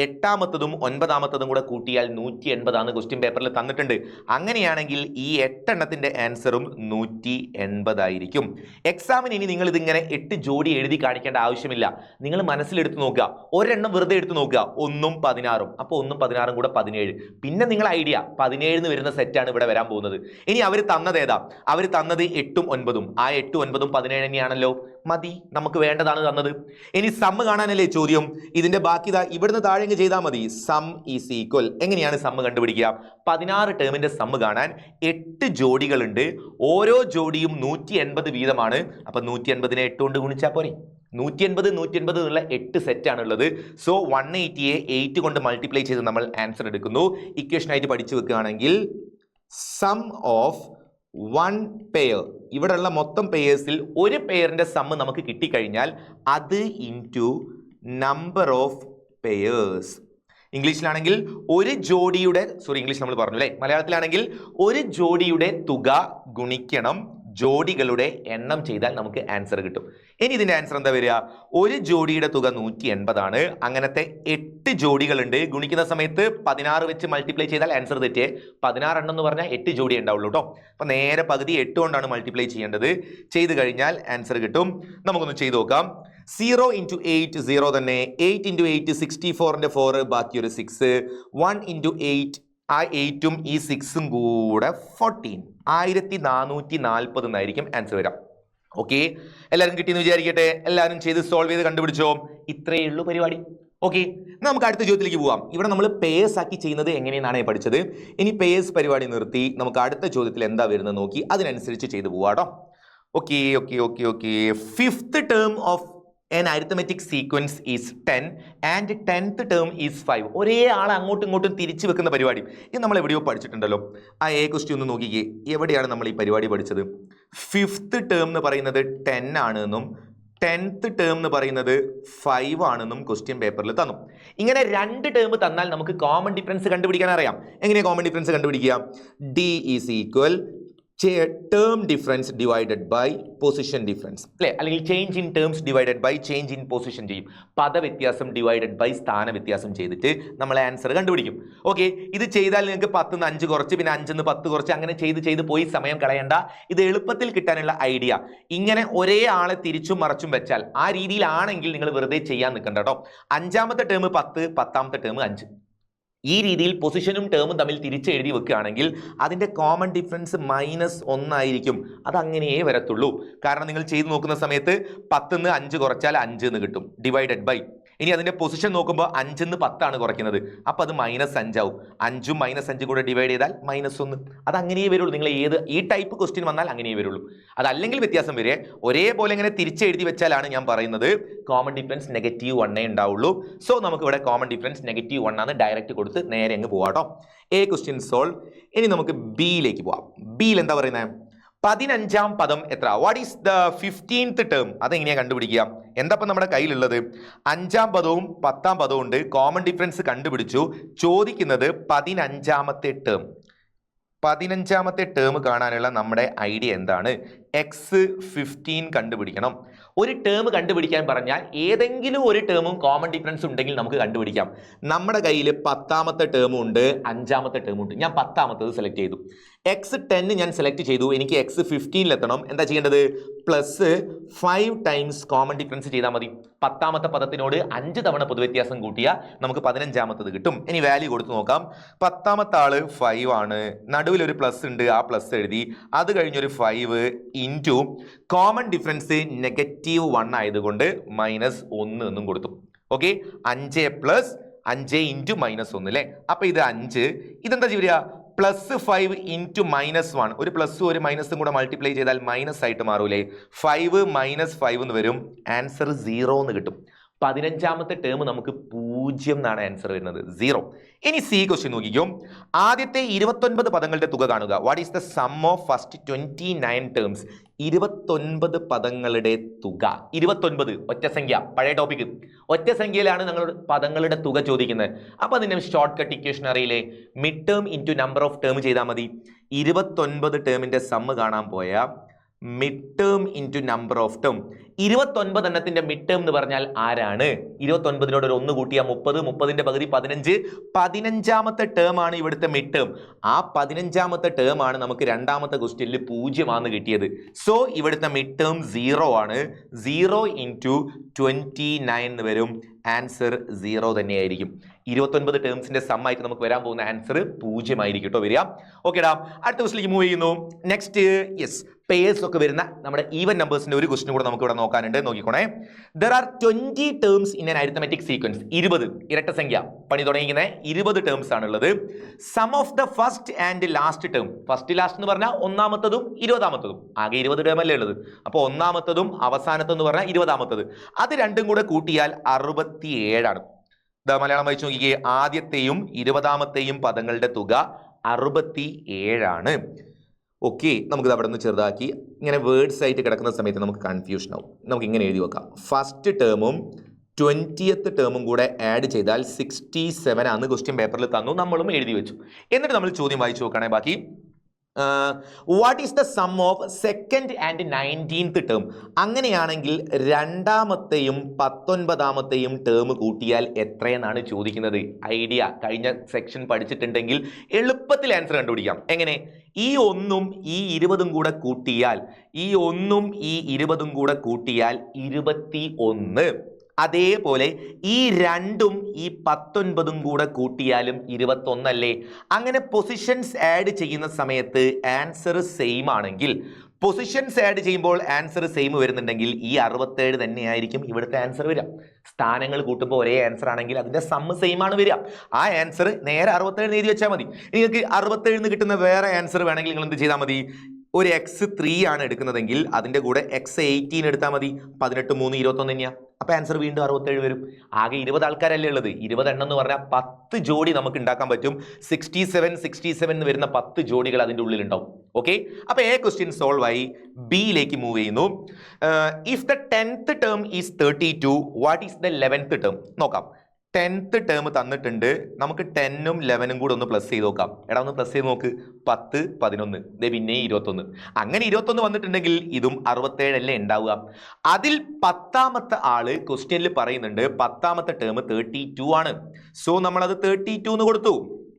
[SPEAKER 1] 8ാമത്തതും 9ാമത്തതും കൂടെ കൂട്ടിയാൽ 180 ആണ് ക്വസ്റ്റ്യൻ പേപ്പറിൽ തന്നിട്ടുണ്ട്. അങ്ങനെയാണെങ്കിൽ ഈ 8 എണ്ണത്തിന്റെ ആൻസറും 180 ആയിരിക്കും. എക്സാമിന് ഇനി നിങ്ങൾ ഇതിങ്ങനെ 8 ജോഡി എഴുതി കാണിക്കേണ്ട ആവശ്യമില്ല. നിങ്ങൾ മനസ്സിലെടുത്ത് നോക്കുക, ഒരെണ്ണം വെറുതെ എടുത്ത് നോക്കുക, 1ഉം 16ഉം. അപ്പോൾ 1ഉം 16ഉം കൂടെ 17. പിന്നെ നിങ്ങൾ ഐഡിയ 17 വരുന്ന സെറ്റാണ് ഇവിടെ വരാൻ പോകുന്നത്. ഇനി അവർ തന്നത് ഏതാ? അവർ തന്നത് 8ഉം 9ഉം. ആ 8ഉം 9ഉം 17 തന്നെയാണല്ലോ, മതി, നമുക്ക് വേണ്ടതാണ് തന്നത്. ഇനി സമ്മ് കാണാനല്ലേ ചോദ്യം. ഇതിന്റെ ബാക്കി ഇവിടുന്ന് താഴെ ചെയ്താൽ മതി. Some is equal. എങ്ങനെയാണ് സമ്മ് കണ്ടുപിടിക്കുക? 16 ടേമിന്റെ സമ്മ് കാണാൻ 8 ജോഡികളുണ്ട്, ഓരോ ജോഡിയും 180 വീതമാണ്. അപ്പൊ 180നെ 8 കൊണ്ട് ഗുണിച്ചാൽ പോരെ. 180 180 എന്നുള്ള 8 സെറ്റ് ആണ് ഉള്ളത്. സോ 180യെ 8 കൊണ്ട് മൾട്ടിപ്ലൈ ചെയ്ത് നമ്മൾ ആൻസർ എടുക്കുന്നു. ഇക്വേഷൻ ആയിട്ട് പഠിച്ചു വെക്കുകയാണെങ്കിൽ സം ഓഫ് 1 പെയർ, ഇവിടെയുള്ള മൊത്തം പെയേഴ്സിൽ ഒരു പെയറിന്റെ സമ്മ് നമുക്ക് കിട്ടിക്കഴിഞ്ഞാൽ അത് ഇൻറ്റു നമ്പർ ഓഫ് പെയേഴ്സ്. ഇംഗ്ലീഷിലാണെങ്കിൽ ഒരു ജോഡിയുടെ, ഇംഗ്ലീഷ് നമ്മൾ പറഞ്ഞു അല്ലേ, മലയാളത്തിലാണെങ്കിൽ ഒരു ജോഡിയുടെ തുക ഗുണിക്കണം ജോഡികളുടെ എണ്ണം ചെയ്താൽ നമുക്ക് ആൻസർ കിട്ടും. ഇനി ഇതിന്റെ ആൻസർ എന്താ വരിക? ഒരു ജോഡിയുടെ തുക 180 ആണ്. അങ്ങനത്തെ 8 ജോഡികളുണ്ട്. ഗുണിക്കുന്ന സമയത്ത് 16 വെച്ച് മൾട്ടിപ്ലൈ ചെയ്താൽ ആൻസർ തെറ്റേ. 16 എണ്ണം എന്ന് പറഞ്ഞാൽ 8 ജോഡി ഉണ്ടാവുള്ളൂ കേട്ടോ. അപ്പൊ നേരെ പകുതി 8 കൊണ്ടാണ് മൾട്ടിപ്ലൈ ചെയ്യേണ്ടത്. ചെയ്ത് കഴിഞ്ഞാൽ ആൻസർ കിട്ടും. നമുക്കൊന്ന് ചെയ്ത് നോക്കാം. 0 into 8 0 തന്നെ. 8 into 8 64ന്റെ 4, ബാക്കി ഒരു 6. 1 into 8, ആ 8ഉം ഈ 6ഉം കൂടെ 14, 1440 എന്നായിരിക്കും ആൻസർ വരാം. ഓക്കെ, എല്ലാവരും കിട്ടിയെന്ന് വിചാരിക്കട്ടെ. എല്ലാവരും ചെയ്ത് സോൾവ് ചെയ്ത് കണ്ടുപിടിച്ചോ. ഇത്രയേ ഉള്ളൂ പരിപാടി. ഓക്കെ, നമുക്ക് അടുത്ത ചോദ്യത്തിലേക്ക് പോവാം. ഇവിടെ നമ്മൾ പേയേഴ്സ് ആക്കി ചെയ്യുന്നത് എങ്ങനെയെന്നാണ് പഠിച്ചത്. ഇനി പേയേഴ്സ് പരിപാടി നിർത്തി നമുക്ക് അടുത്ത ചോദ്യത്തിൽ എന്താ വരുന്നത് നോക്കി അതിനനുസരിച്ച് ചെയ്തു പോവാട്ടോ. Okay okay okay okay. 5th term of an arithmetic sequence is 10 and 10th term is 5. ഒരേ ആളെ അങ്ങോട്ടും ഇങ്ങോട്ടും തിരിച്ചു വെക്കുന്ന പരിപാടി ഇത് നമ്മൾ എവിടെയോ പഠിച്ചിട്ടുണ്ടല്ലോ. ആ ക്വസ്റ്റ്യൻ ഒന്ന് നോക്കിക്കേ, എവിടെയാണ് നമ്മൾ ഈ പരിപാടി പഠിച്ചത്? 5th term എന്ന് പറയുന്നത് 10 ആണെന്നും 10th term എന്ന് പറയുന്നത് 5 ആണെന്നും ക്വസ്റ്റ്യൻ പേപ്പറിൽ തന്നു. ഇങ്ങനെ 2 ടേം തന്നാൽ നമുക്ക് കോമൺ ഡിഫറൻസ് കണ്ടുപിടിക്കാൻ അറിയാം. എങ്ങനെയാണ് കോമൺ ഡിഫറൻസ് കണ്ടുപിടിക്കുക? D is equal term difference divided by position difference അല്ലേ, അല്ലെങ്കിൽ change in terms divided by change in position ചെയ്യും. പദവ്യത്യാസം ഡിവൈഡഡ് ബൈ സ്ഥാന വ്യത്യാസം ചെയ്തിട്ട് നമ്മൾ ആൻസർ കണ്ടുപിടിക്കും. ഓക്കെ, ഇത് ചെയ്താൽ നിങ്ങൾക്ക് 10ന്ന് 5 കുറച്ച് പിന്നെ 5ന്ന് 10 കുറച്ച് അങ്ങനെ ചെയ്ത് പോയി സമയം കളയണ്ട. ഇത് എളുപ്പത്തിൽ കിട്ടാനുള്ള ഐഡിയ. ഇങ്ങനെ ഒരേ ആളെ തിരിച്ചും മറച്ചും വെച്ചാൽ ആ രീതിയിലാണെങ്കിൽ നിങ്ങൾ വെറുതെ ചെയ്യാൻ നിൽക്കണ്ട കേട്ടോ. 5ാമത്തെ ടേം 10, 10ാമത്തെ ടേം 5. ഈ രീതിയിൽ പൊസിഷനും ടേമും തമ്മിൽ തിരിച്ചെഴുതി വെക്കുകയാണെങ്കിൽ അതിന്റെ കോമൺ ഡിഫറൻസ് -1 ആയിരിക്കും. അതങ്ങനെയേ വരത്തുള്ളൂ. കാരണം നിങ്ങൾ ചെയ്ത് നോക്കുന്ന സമയത്ത് 10ന്ന് 5 കുറച്ചാൽ 5 എന്ന് കിട്ടും, ഡിവൈഡഡ് ബൈ. ഇനി അതിന്റെ പൊസിഷൻ നോക്കുമ്പോൾ 5ന്ന് 10 ആണ് കുറയ്ക്കുന്നത്, അപ്പൊ അത് -5 ആവും. 5ഉം -5 കൂടെ ഡിവൈഡ് ചെയ്താൽ -1. അത് അങ്ങനെയേ വരുള്ളൂ. നിങ്ങൾ ഈ ടൈപ്പ് ക്വസ്റ്റ്യൻ വന്നാൽ അങ്ങനെയേ വരുള്ളൂ. അതല്ലെങ്കിൽ വ്യത്യാസം വരെ ഒരേപോലെ ഇങ്ങനെ തിരിച്ചെഴുതി വെച്ചാലാണ് ഞാൻ പറയുന്നത് കോമൺ ഡിഫറൻസ് -1 ഉണ്ടാവുള്ളൂ. സോ നമുക്ക് ഇവിടെ കോമൺ ഡിഫറൻസ് -1 ആണ്. ഡയറക്റ്റ് കൊടുത്ത് നേരെ അങ്ങ് പോവാട്ടോ. Question solve. ഇനി നമുക്ക് ബിയിലേക്ക് പോവാം. ബിയിൽ എന്താ പറയുന്നത്? 15ാം പദം എത്ര? What is the 15th term? അതെങ്ങനെയാണ് കണ്ടുപിടിക്കുക? എന്താ ഇപ്പം നമ്മുടെ കയ്യിലുള്ളത്? 5ാം പദവും 10ാം പദവും ഉണ്ട്. കോമൺ ഡിഫറൻസ് കണ്ടുപിടിച്ചു. ചോദിക്കുന്നത് 15ാമത്തെ ടേം. 15ാമത്തെ ടേം കാണാനുള്ള നമ്മുടെ ഐഡിയ എന്താണ്? x15 കണ്ടുപിടിക്കണം. ഒരു ടേം കണ്ടുപിടിക്കാൻ പറഞ്ഞാൽ ഏതെങ്കിലും ഒരു ടേമും കോമൺ ഡിഫറൻസ് ഉണ്ടെങ്കിൽ നമുക്ക് കണ്ടുപിടിക്കാം. നമ്മുടെ കയ്യിൽ 10ാമത്തെ ടേമും ഉണ്ട്, 5ാമത്തെ ടേമും ഉണ്ട്. ഞാൻ 10ാമത്തത് സെലക്ട് ചെയ്തു. x10 ഞാൻ സെലക്ട് ചെയ്തു. എനിക്ക് x15 എത്തണം. എന്താ ചെയ്യേണ്ടത്? +5 ടൈംസ് കോമൺ ഡിഫറൻസ് ചെയ്താൽ മതി. 10ാമത്തെ പദത്തിനോട് 5 തവണ പൊതുവ്യത്യാസം കൂട്ടിയാൽ നമുക്ക് 15ാമത്തത് കിട്ടും. ഇനി വാല്യൂ കൊടുത്ത് നോക്കാം. 10ാമത്തെ ആള് 5 ആണ്. നടുവിൽ ഒരു പ്ലസ് ഉണ്ട്, ആ പ്ലസ് എഴുതി. അത് കഴിഞ്ഞൊരു 5 ഇൻറ്റു കോമൺ ഡിഫറൻസ് -1 ആയതുകൊണ്ട് -1 എന്നും കൊടുത്തു. ഓക്കെ, 5 + 5 ഇൻറ്റു -1 അല്ലേ. അപ്പൊ ഇത് 5. ഇതെന്താ ചെയ്യുക? +5 ഇൻറ്റു -1, ഒരു പ്ലസും ഒരു മൈനസും കൂടെ മൾട്ടിപ്ലൈ ചെയ്താൽ മൈനസ് ആയിട്ട് മാറൂലേ? 5 - 5 എന്ന് വരും. ആൻസർ 0 എന്ന് കിട്ടും. 15ാമത്തെ ടേം നമുക്ക് 0 എന്നാണ് ആൻസർ വരുന്നത്, 0. ഇനി സി ക്വസ്റ്റ്യൻ നോക്കിക്കോ. ആദ്യത്തെ 29 പദങ്ങളുടെ തുക കാണുക. What is the sum of first 29 terms? 29 പദങ്ങളുടെ തുക. 29 ഒറ്റ സംഖ്യ, പഴയ ടോപ്പിക്. ഒറ്റ സംഖ്യയിലാണ് നിങ്ങൾ പദങ്ങളുടെ തുക ചോദിക്കുന്നത്. അപ്പൊ അതിന്റെ ഷോർട്ട് കട്ട് ഇക്വേഷൻ അറിയില്ലേ? Mid term into number of term ചെയ്താൽ മതി. 29 ടേമിന്റെ സമ്മ് കാണാൻ പോയാൽ mid term into number of term. 29 എണ്ണത്തിന്റെ മിഡ് ടേം എന്ന് പറഞ്ഞാൽ ആരാണ്? 29നോട് ഒരു 1 കൂട്ടിയാൽ 30, 30ന്റെ പകുതി 15. 15ാമത്തെ ടേം ആണ് ഇവിടുത്തെ മിഡ് ടേം. ആ 15ാമത്തെ ടേം ആണ് നമുക്ക് രണ്ടാമത്തെ ക്വസ്റ്റ്യനിൽ 0 ആണെന്ന് കിട്ടിയത്. സോ ഇവിടുത്തെ മിഡ് ടേം 0 ആണ്. 0 ഇൻറ്റു 29 എന്ന് വരും. ആൻസർ 0 തന്നെയായിരിക്കും. 29 ടേംസിന്റെ സം ആയിട്ട് നമുക്ക് വരാൻ പോകുന്ന ആൻസർ 0 ആയിരിക്കും കേട്ടോ വരിക. ഓക്കേടാ, അടുത്ത ക്വസ്റ്റിലേക്ക് മൂവ് ചെയ്യുന്നു. നെക്സ്റ്റ്, യെസ്, പേഴ്സ് ഒക്കെ വരുന്ന നമ്മുടെ ഈവൻ നമ്പേഴ്സിന്റെ ഒരു ക്വസ്റ്റ്യൻ കൂടെ നമുക്ക് ഇവിടെ നോക്കാനുണ്ട്. നോക്കിക്കോണേ. There are 20 terms in an arithmetic sequence. 20 ഇരട്ട സംഖ്യ, പണി തുടങ്ങിയിരിക്കുന്നത് 20 ടേംസ് ആണുള്ളത്. Sum of the first and last term. First last എന്ന് പറഞ്ഞാൽ ഒന്നാമത്തതും 20ാമത്തതും. ആകെ 20 ടേം അല്ലേ ഉള്ളത്. അപ്പോൾ ഒന്നാമത്തതും അവസാനത്തെന്ന് പറഞ്ഞാൽ 20ാമത്തത്. അത് രണ്ടും കൂടെ കൂട്ടിയാൽ 67 ആണ്. മലയാളം വായിച്ചു നോക്കിക്കേ. ആദ്യത്തെയും 20ാമത്തെയും പദങ്ങളുടെ തുക 67 ആണ്. ഓക്കെ, നമുക്കിത് അവിടെ നിന്ന് ചെറുതാക്കി ഇങ്ങനെ വേർഡ്സ് ആയിട്ട് കിടക്കുന്ന സമയത്ത് നമുക്ക് കൺഫ്യൂഷൻ ആവും. നമുക്ക് ഇങ്ങനെ എഴുതി വെക്കാം. ഫസ്റ്റ് ടേമും 20th ടേമും കൂടെ ആഡ് ചെയ്താൽ 67 ആണെന്ന് ക്വസ്റ്റ്യൻ പേപ്പറിൽ തന്നു, നമ്മളും എഴുതി വെച്ചു. എന്നിട്ട് നമ്മൾ ചോദ്യം വായിച്ചു നോക്കുകയാണെങ്കിൽ ബാക്കി what is the sum of second and 19th term? അങ്ങനെയാണെങ്കിൽ രണ്ടാമത്തെയും 19ാമത്തെയും ടേം കൂട്ടിയാൽ എത്രയെന്നാണ് ചോദിക്കുന്നത്. ഐഡിയ കഴിഞ്ഞ സെക്ഷൻ പഠിച്ചിട്ടുണ്ടെങ്കിൽ എളുപ്പത്തിൽ ആൻസർ കണ്ടുപിടിക്കാം. എങ്ങനെ? ഈ 1ഉം ഈ 20ഉം കൂടെ കൂട്ടിയാൽ, ഈ 1ഉം ഈ 20ഉം കൂടെ കൂട്ടിയാൽ 21. അതേപോലെ ഈ 2ഉം ഈ 19ഉം കൂടെ കൂട്ടിയാലും 21 അല്ലേ? അങ്ങനെ പൊസിഷൻസ് ആഡ് ചെയ്യുന്ന സമയത്ത് ആൻസർ സെയിം ആണെങ്കിൽ, പൊസിഷൻസ് ആഡ് ചെയ്യുമ്പോൾ ആൻസർ സെയിം വരുന്നുണ്ടെങ്കിൽ ഈ 67 തന്നെയായിരിക്കും ഇവിടുത്തെ ആൻസർ വരിക. സ്ഥാനങ്ങൾ കൂട്ടുമ്പോൾ ഒരേ ആൻസർ ആണെങ്കിൽ അതിന്റെ സമ്മ് സെയിം ആണ് വരിക. ആ ആൻസർ നേരെ 67 എഴുതി വെച്ചാൽ മതി. നിങ്ങൾക്ക് 67 കിട്ടുന്ന വേറെ ആൻസർ വേണമെങ്കിൽ നിങ്ങൾ എന്ത് ചെയ്താൽ മതി? ഒരു x3 ആണ് എടുക്കുന്നതെങ്കിൽ അതിന്റെ കൂടെ x18 എടുത്താൽ മതി. 18 3 21 തന്നെയാ. അപ്പൊ ആൻസർ വീണ്ടും 67 വരും. ആകെ 20 ആൾക്കാരല്ലേ ഉള്ളത്. 20 എണ്ണം എന്ന് പറഞ്ഞാൽ 10 ജോഡി നമുക്ക് ഉണ്ടാക്കാൻ പറ്റും. 67 എന്ന് വരുന്ന 10 ജോഡികൾ അതിന്റെ ഉള്ളിൽ ഉണ്ടാവും. ഓക്കെ, അപ്പൊ എ ക്വസ്റ്റ്യൻ സോൾവ് ആയി. ബിയിലേക്ക് മൂവ് ചെയ്യുന്നു. If the 10th term is 32, what is the 11th term? നോക്കാം. 10th ടേം തന്നിട്ടുണ്ട്. നമുക്ക് 10ഉം 11ഉം കൂടെ ഒന്ന് പ്ലസ് ചെയ്ത് നോക്കാം. എടാ ഒന്ന് പ്ലസ് ചെയ്ത് നോക്ക്. 10 11 പിന്നെ 21. അങ്ങനെ 21 വന്നിട്ടുണ്ടെങ്കിൽ ഇതും 67 അല്ലേ ഉണ്ടാവുക. അതിൽ 10ാമത്തെ ആള് ക്വസ്റ്റ്യനിൽ പറയുന്നുണ്ട് 10ാമത്തെ ടേം 32 ആണ്. സോ നമ്മളത് 32 എന്ന് കൊടുത്തു.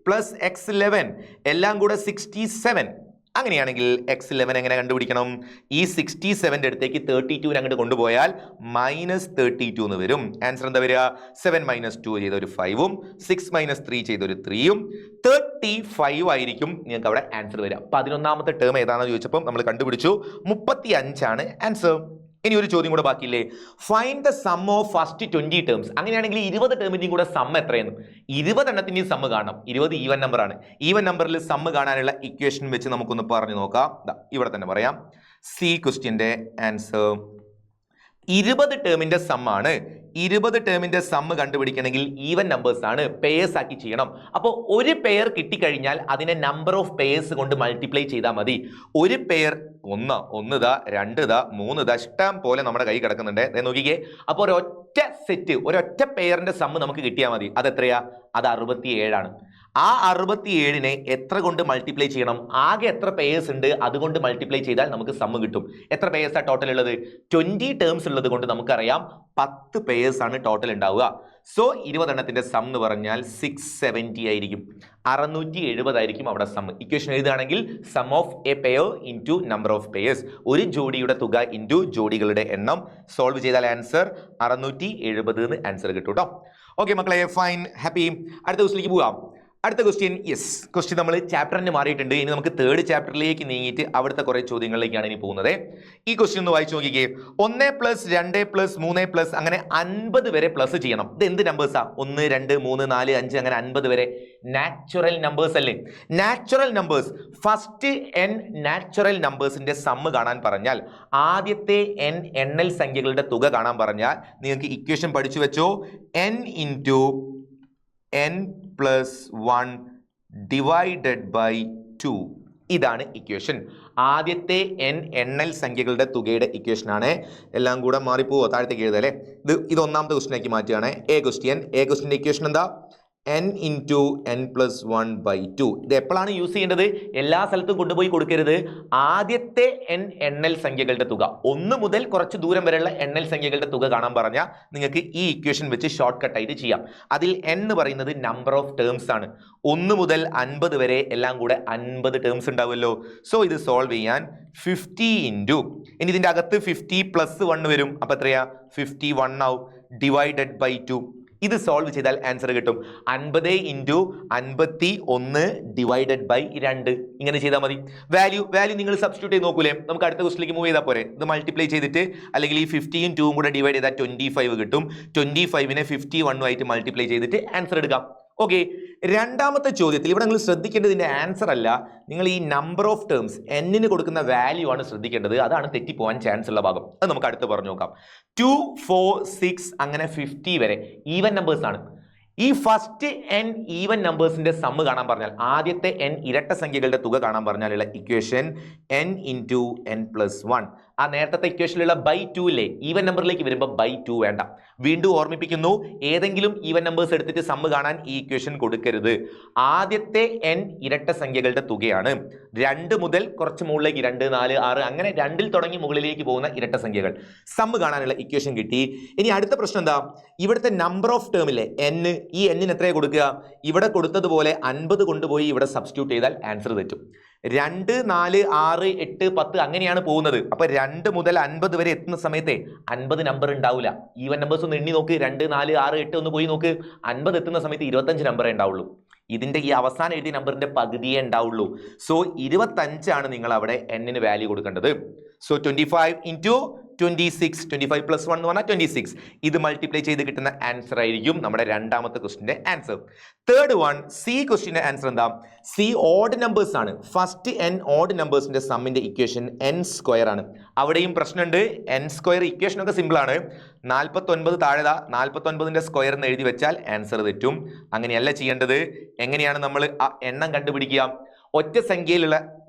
[SPEAKER 1] പ്ലസ് x11 എല്ലാം കൂടെ 67. അങ്ങനെയാണെങ്കിൽ x11 എങ്ങനെ കണ്ടുപിടിക്കണം? ഈ 67ന്റെ അടുത്തേക്ക് 32 അങ്ങോട്ട് കൊണ്ടുപോയാൽ -32 എന്ന് വരും. ആൻസർ എന്താ വരിക? 7 - 2 ചെയ്ത ഒരു 5ഉം 6 - 3 ചെയ്ത ഒരു 3ഉം 35 ആയിരിക്കും നിങ്ങൾക്ക് അവിടെ ആൻസർ വരിക. 11ാമത്തെ ടേം ഏതാണെന്ന് ചോദിച്ചപ്പോൾ നമ്മൾ കണ്ടുപിടിച്ചു 35 ആണ് ആൻസർ. ഇനി ഒരു ചോദ്യം കൂടെ ബാക്കിയില്ലേ? Find the sum of first 20 terms. അങ്ങനെയാണെങ്കിൽ 20 ടേമിന്റെയും കൂടെ സം എത്രയെന്ന്? 20 എണ്ണത്തിന്റെയും സമ്മ് കാണണം. 20 ഈവൻ നമ്പർ ആണ്. ഈവൻ നമ്പറിൽ സമ്മ് കാണാനുള്ള ഇക്വേഷൻ വെച്ച് നമുക്കൊന്ന് പറഞ്ഞു നോക്കാം. ഇവിടെ തന്നെ പറയാം. സി ക്വസ്റ്റ്യന്റെ ആൻസർ 20 ടേമിന്റെ സമ്മാണ്. 20 ടേമിന്റെ സമ്മ് കണ്ടുപിടിക്കണമെങ്കിൽ ഈവൻ നമ്പേഴ്സ് ആണ്, പെയേഴ്സ് ആക്കി ചെയ്യണം. അപ്പോൾ ഒരു പെയർ കിട്ടിക്കഴിഞ്ഞാൽ അതിനെ നമ്പർ ഓഫ് പെയേഴ്സ് കൊണ്ട് മൾട്ടിപ്ലൈ ചെയ്താൽ മതി. ഒരു പെയർ 1 ഇതാ, 2 ഇതാ, 3 ഇതാ, ഇഷ്ടം പോലെ നമ്മുടെ കൈ കിടക്കുന്നുണ്ട്. നോക്കിക്കേ. അപ്പോൾ ഒരൊറ്റ സെറ്റ്, ഒരൊറ്റ പെയറിന്റെ സമ്മ് നമുക്ക് കിട്ടിയാൽ മതി. അതെത്രയാ? അത് 67 ആണ്. ആ 67നെ എത്ര കൊണ്ട് മൾട്ടിപ്ലൈ ചെയ്യണം? ആകെ എത്ര പെയേഴ്സ് ഉണ്ട് അതുകൊണ്ട് മൾട്ടിപ്ലൈ ചെയ്താൽ നമുക്ക് സമ്മ് കിട്ടും. എത്ര പെയേഴ്സാണ് ടോട്ടൽ ഉള്ളത്? 20 ടേംസ് ഉള്ളത് കൊണ്ട് നമുക്കറിയാം 10 പെയേഴ്സ് ആണ് ടോട്ടൽ ഉണ്ടാവുക. സോ 20 എണ്ണത്തിന്റെ സം എന്ന് പറഞ്ഞാൽ 670 ആയിരിക്കും. 670 ആയിരിക്കും അവിടെ സം. ഇക്വേഷൻ എഴുതുകയാണെങ്കിൽ sum of a pair into number of pairs, ഒരു ജോഡിയുടെ തുക ഇൻറ്റു ജോഡികളുടെ എണ്ണം. സോൾവ് ചെയ്താൽ ആൻസർ 670 എന്ന് ആൻസർ കിട്ടും കേട്ടോ. ഓക്കെ മക്കളെ, ഫൈൻ, ഹാപ്പി. അടുത്ത ക്വസ്റ്റിലേക്ക് പോകാം. അടുത്ത ക്വസ്റ്റ്യൻ. ക്വസ്റ്റ്യൻ നമ്മൾ ചാപ്റ്ററിന് മാറിയിട്ടുണ്ട്. ഇനി നമുക്ക് തേർഡ് ചാപ്റ്ററിലേക്ക് നീങ്ങിയിട്ട് അവിടുത്തെ കുറെ ചോദ്യങ്ങളിലേക്കാണ് ഇനി പോകുന്നത്. ഈ ക്വസ്റ്റ്യൻ ഒന്ന് വായിച്ചു നോക്കിക്കേ. 1 + 2 + 3 അങ്ങനെ 50 വരെ പ്ലസ് ചെയ്യണം. ഇത് എന്ത് നമ്പേഴ്സാ? 1 2 3 4 5 അങ്ങനെ 50 വരെ നാച്ചുറൽ നമ്പേഴ്സ് അല്ലേ? Natural numbers first n natural നമ്പേഴ്സിന്റെ സമ്മ് കാണാൻ പറഞ്ഞാൽ, ആദ്യത്തെ n എണ്ണൽ സംഖ്യകളുടെ തുക കാണാൻ പറഞ്ഞാൽ നിങ്ങൾക്ക് ഇക്വേഷൻ പഠിച്ചു വെച്ചോ. n × n + 1 divided by 2. ഇതാണ് ഇക്വേഷൻ. ആദ്യത്തെ n എണ്ണൽ സംഖ്യകളുടെ തുകയുടെ ഇക്വേഷൻ ആണ്. എല്ലാം കൂടെ മാറിപ്പോവോ? താഴത്തേക്ക് എഴുതുക അല്ലേ? ഇത് ഒന്നാമത്തെ ക്വസ്റ്റിലേക്ക് മാറ്റുകയാണ്. ക്വസ്റ്റിന്റെ ഇക്വേഷൻ എന്താ? n × n + 1/2. ഇത് എപ്പോഴാണ് യൂസ് ചെയ്യേണ്ടത്? എല്ലാ സ്ഥലത്തും കൊണ്ടുപോയി കൊടുക്കരുത്. ആദ്യത്തെ n എണ്ണൽ സംഖ്യകളുടെ തുക, 1 മുതൽ കുറച്ച് ദൂരം വരെയുള്ള എണ്ണൽ സംഖ്യകളുടെ തുക കാണാൻ പറഞ്ഞാൽ നിങ്ങൾക്ക് ഈ ഇക്വേഷൻ വെച്ച് ഷോർട്ട് കട്ട് ആയിട്ട് ചെയ്യാം. അതിൽ n എന്ന് പറയുന്നത് നമ്പർ ഓഫ് ടേംസ് ആണ്. 1 മുതൽ 50 വരെ എല്ലാം കൂടെ 50 ടേംസ് ഉണ്ടാവുമല്ലോ. സോ ഇത് സോൾവ് ചെയ്യാൻ 50 ഇനി ഇതിന്റെ അകത്ത് 50 + 1 വരും. അപ്പൊ എത്രയാ? 51 ആവും. Divided by 2. ഇത് സോൾവ് ചെയ്താൽ ആൻസർ കിട്ടും. 50 × 51 ഡിവൈഡഡ് ബൈ 2. ഇങ്ങനെ ചെയ്താൽ മതി. വാല്യൂ നിങ്ങൾ സബ്സ്റ്റിറ്റ്യൂട്ട് ചെയ്ത് നോക്കൂലേ? നമുക്ക് അടുത്ത ക്വസ്റ്റിലേക്ക് മൂവ് ചെയ്താൽ പോരെ? ഇത് മൾട്ടിപ്ലൈ ചെയ്തിട്ട് അല്ലെങ്കിൽ ഈ 50 യും 2 കൂടെ ഡിവൈഡ് ചെയ്താൽ 25 കിട്ടും. 25നെ 51 ആയിട്ട് മൾട്ടിപ്ലൈ ചെയ്തിട്ട് ആൻസർ എടുക്കാം. ഓക്കെ. രണ്ടാമത്തെ ചോദ്യത്തിൽ ഇവിടെ നിങ്ങൾ ശ്രദ്ധിക്കേണ്ടതിന്റെ ആൻസർ അല്ല, നിങ്ങൾ ഈ നമ്പർ ഓഫ് ടേംസ് n കൊടുക്കുന്ന വാല്യൂ ആണ് ശ്രദ്ധിക്കേണ്ടത്. അതാണ് തെറ്റിപ്പോവാൻ ചാൻസ് ഉള്ള ഭാഗം. അത് നമുക്ക് അടുത്ത് പറഞ്ഞു നോക്കാം. 2 4 6 അങ്ങനെ 50 വരെ ഈവൻ നമ്പേഴ്സ് ആണ്. ഈ ഫസ്റ്റ് n ഈവൻ നമ്പേഴ്സിന്റെ സമ്മ് കാണാൻ പറഞ്ഞാൽ, ആദ്യത്തെ n ഇരട്ട സംഖ്യകളുടെ തുക കാണാൻ പറഞ്ഞാലുള്ള ഇക്വേഷൻ n × n + 1. ആ നേരത്തെ ഇക്വേഷനിലുള്ള ബൈ 2 ഇല്ലേ? ഈവൻ നമ്പറിലേക്ക് വരുമ്പോൾ ബൈ 2 വേണ്ട. വീണ്ടും ഓർമ്മിപ്പിക്കുന്നു, ഏതെങ്കിലും ഈവൻ നമ്പേഴ്സ് എടുത്തിട്ട് സമ്മ് കാണാൻ ഈ ഇക്വേഷൻ കൊടുക്കരുത്. ആദ്യത്തെ n ഇരട്ട സംഖ്യകളുടെ തുകയാണ്. 2 മുതൽ കുറച്ച് മുകളിലേക്ക് 2 4 6 അങ്ങനെ 2ൽ തുടങ്ങി മുകളിലേക്ക് പോകുന്ന ഇരട്ട സംഖ്യകൾ. സമ്മ് കാണാനുള്ള ഇക്വേഷൻ കിട്ടി. ഇനി അടുത്ത പ്രശ്നം എന്താ? ഇവിടുത്തെ നമ്പർ ഓഫ് ടേമിലെ n, ഈ n എത്രയാണ് കൊടുക്കുക? ഇവിടെ കൊടുത്തതുപോലെ 50 കൊണ്ടുപോയി ഇവിടെ സബ്സ്റ്റിറ്റ്യൂട്ട് ചെയ്താൽ ആൻസർ തെറ്റും. 2 4 6 8 10 അങ്ങനെയാണ് പോകുന്നത്. അപ്പൊ 2 മുതൽ 50 വരെ എത്തുന്ന സമയത്തെ 50 നമ്പർ ഉണ്ടാവില്ല. ഈവൻ നമ്പേഴ്സ് ഒന്ന് എണ്ണി നോക്ക്. 2 4 6 8 ഒന്ന് പോയി നോക്ക്. 50 എത്തുന്ന സമയത്ത് 25 നമ്പറേ ഉണ്ടാവുള്ളൂ. ഇതിന്റെ ഈ അവസാനം എഴുതിയ നമ്പറിന്റെ പകുതിയേ ഉണ്ടാവുള്ളൂ. സോ 25 ആണ് നിങ്ങൾ അവിടെ n വാല്യൂ കൊടുക്കേണ്ടത്. സോ 25 × 26, 25 + 1 എന്ന് പറഞ്ഞാൽ 26. ഇത് മൾട്ടിപ്ലൈ ചെയ്ത് കിട്ടുന്ന ആൻസർ ആയിരിക്കും നമ്മുടെ രണ്ടാമത്തെ ക്വസ്റ്റിന്റെ ആൻസർ. തേർഡ് വൺ, സി ക്വസ്റ്റിന്റെ ആൻസർ എന്താ? സി ഓഡ് നമ്പേഴ്സ് ആണ്. ഫസ്റ്റ് n ഓഡ് നമ്പേഴ്സിന്റെ സമ്മിന്റെ ഇക്വേഷൻ n² ആണ്. അവിടെയും പ്രശ്നമുണ്ട്. n² ഇക്വേഷൻ ഒക്കെ സിമ്പിൾ ആണ്. 49 താഴെ 49ന്റെ സ്ക്വയർ എന്ന് എഴുതി വെച്ചാൽ ആൻസർ തെറ്റും. അങ്ങനെയല്ല ചെയ്യേണ്ടത്. എങ്ങനെയാണ് നമ്മൾ എണ്ണം കണ്ടുപിടിക്കുക? ഒറ്റ സംഖ്യയിലുള്ള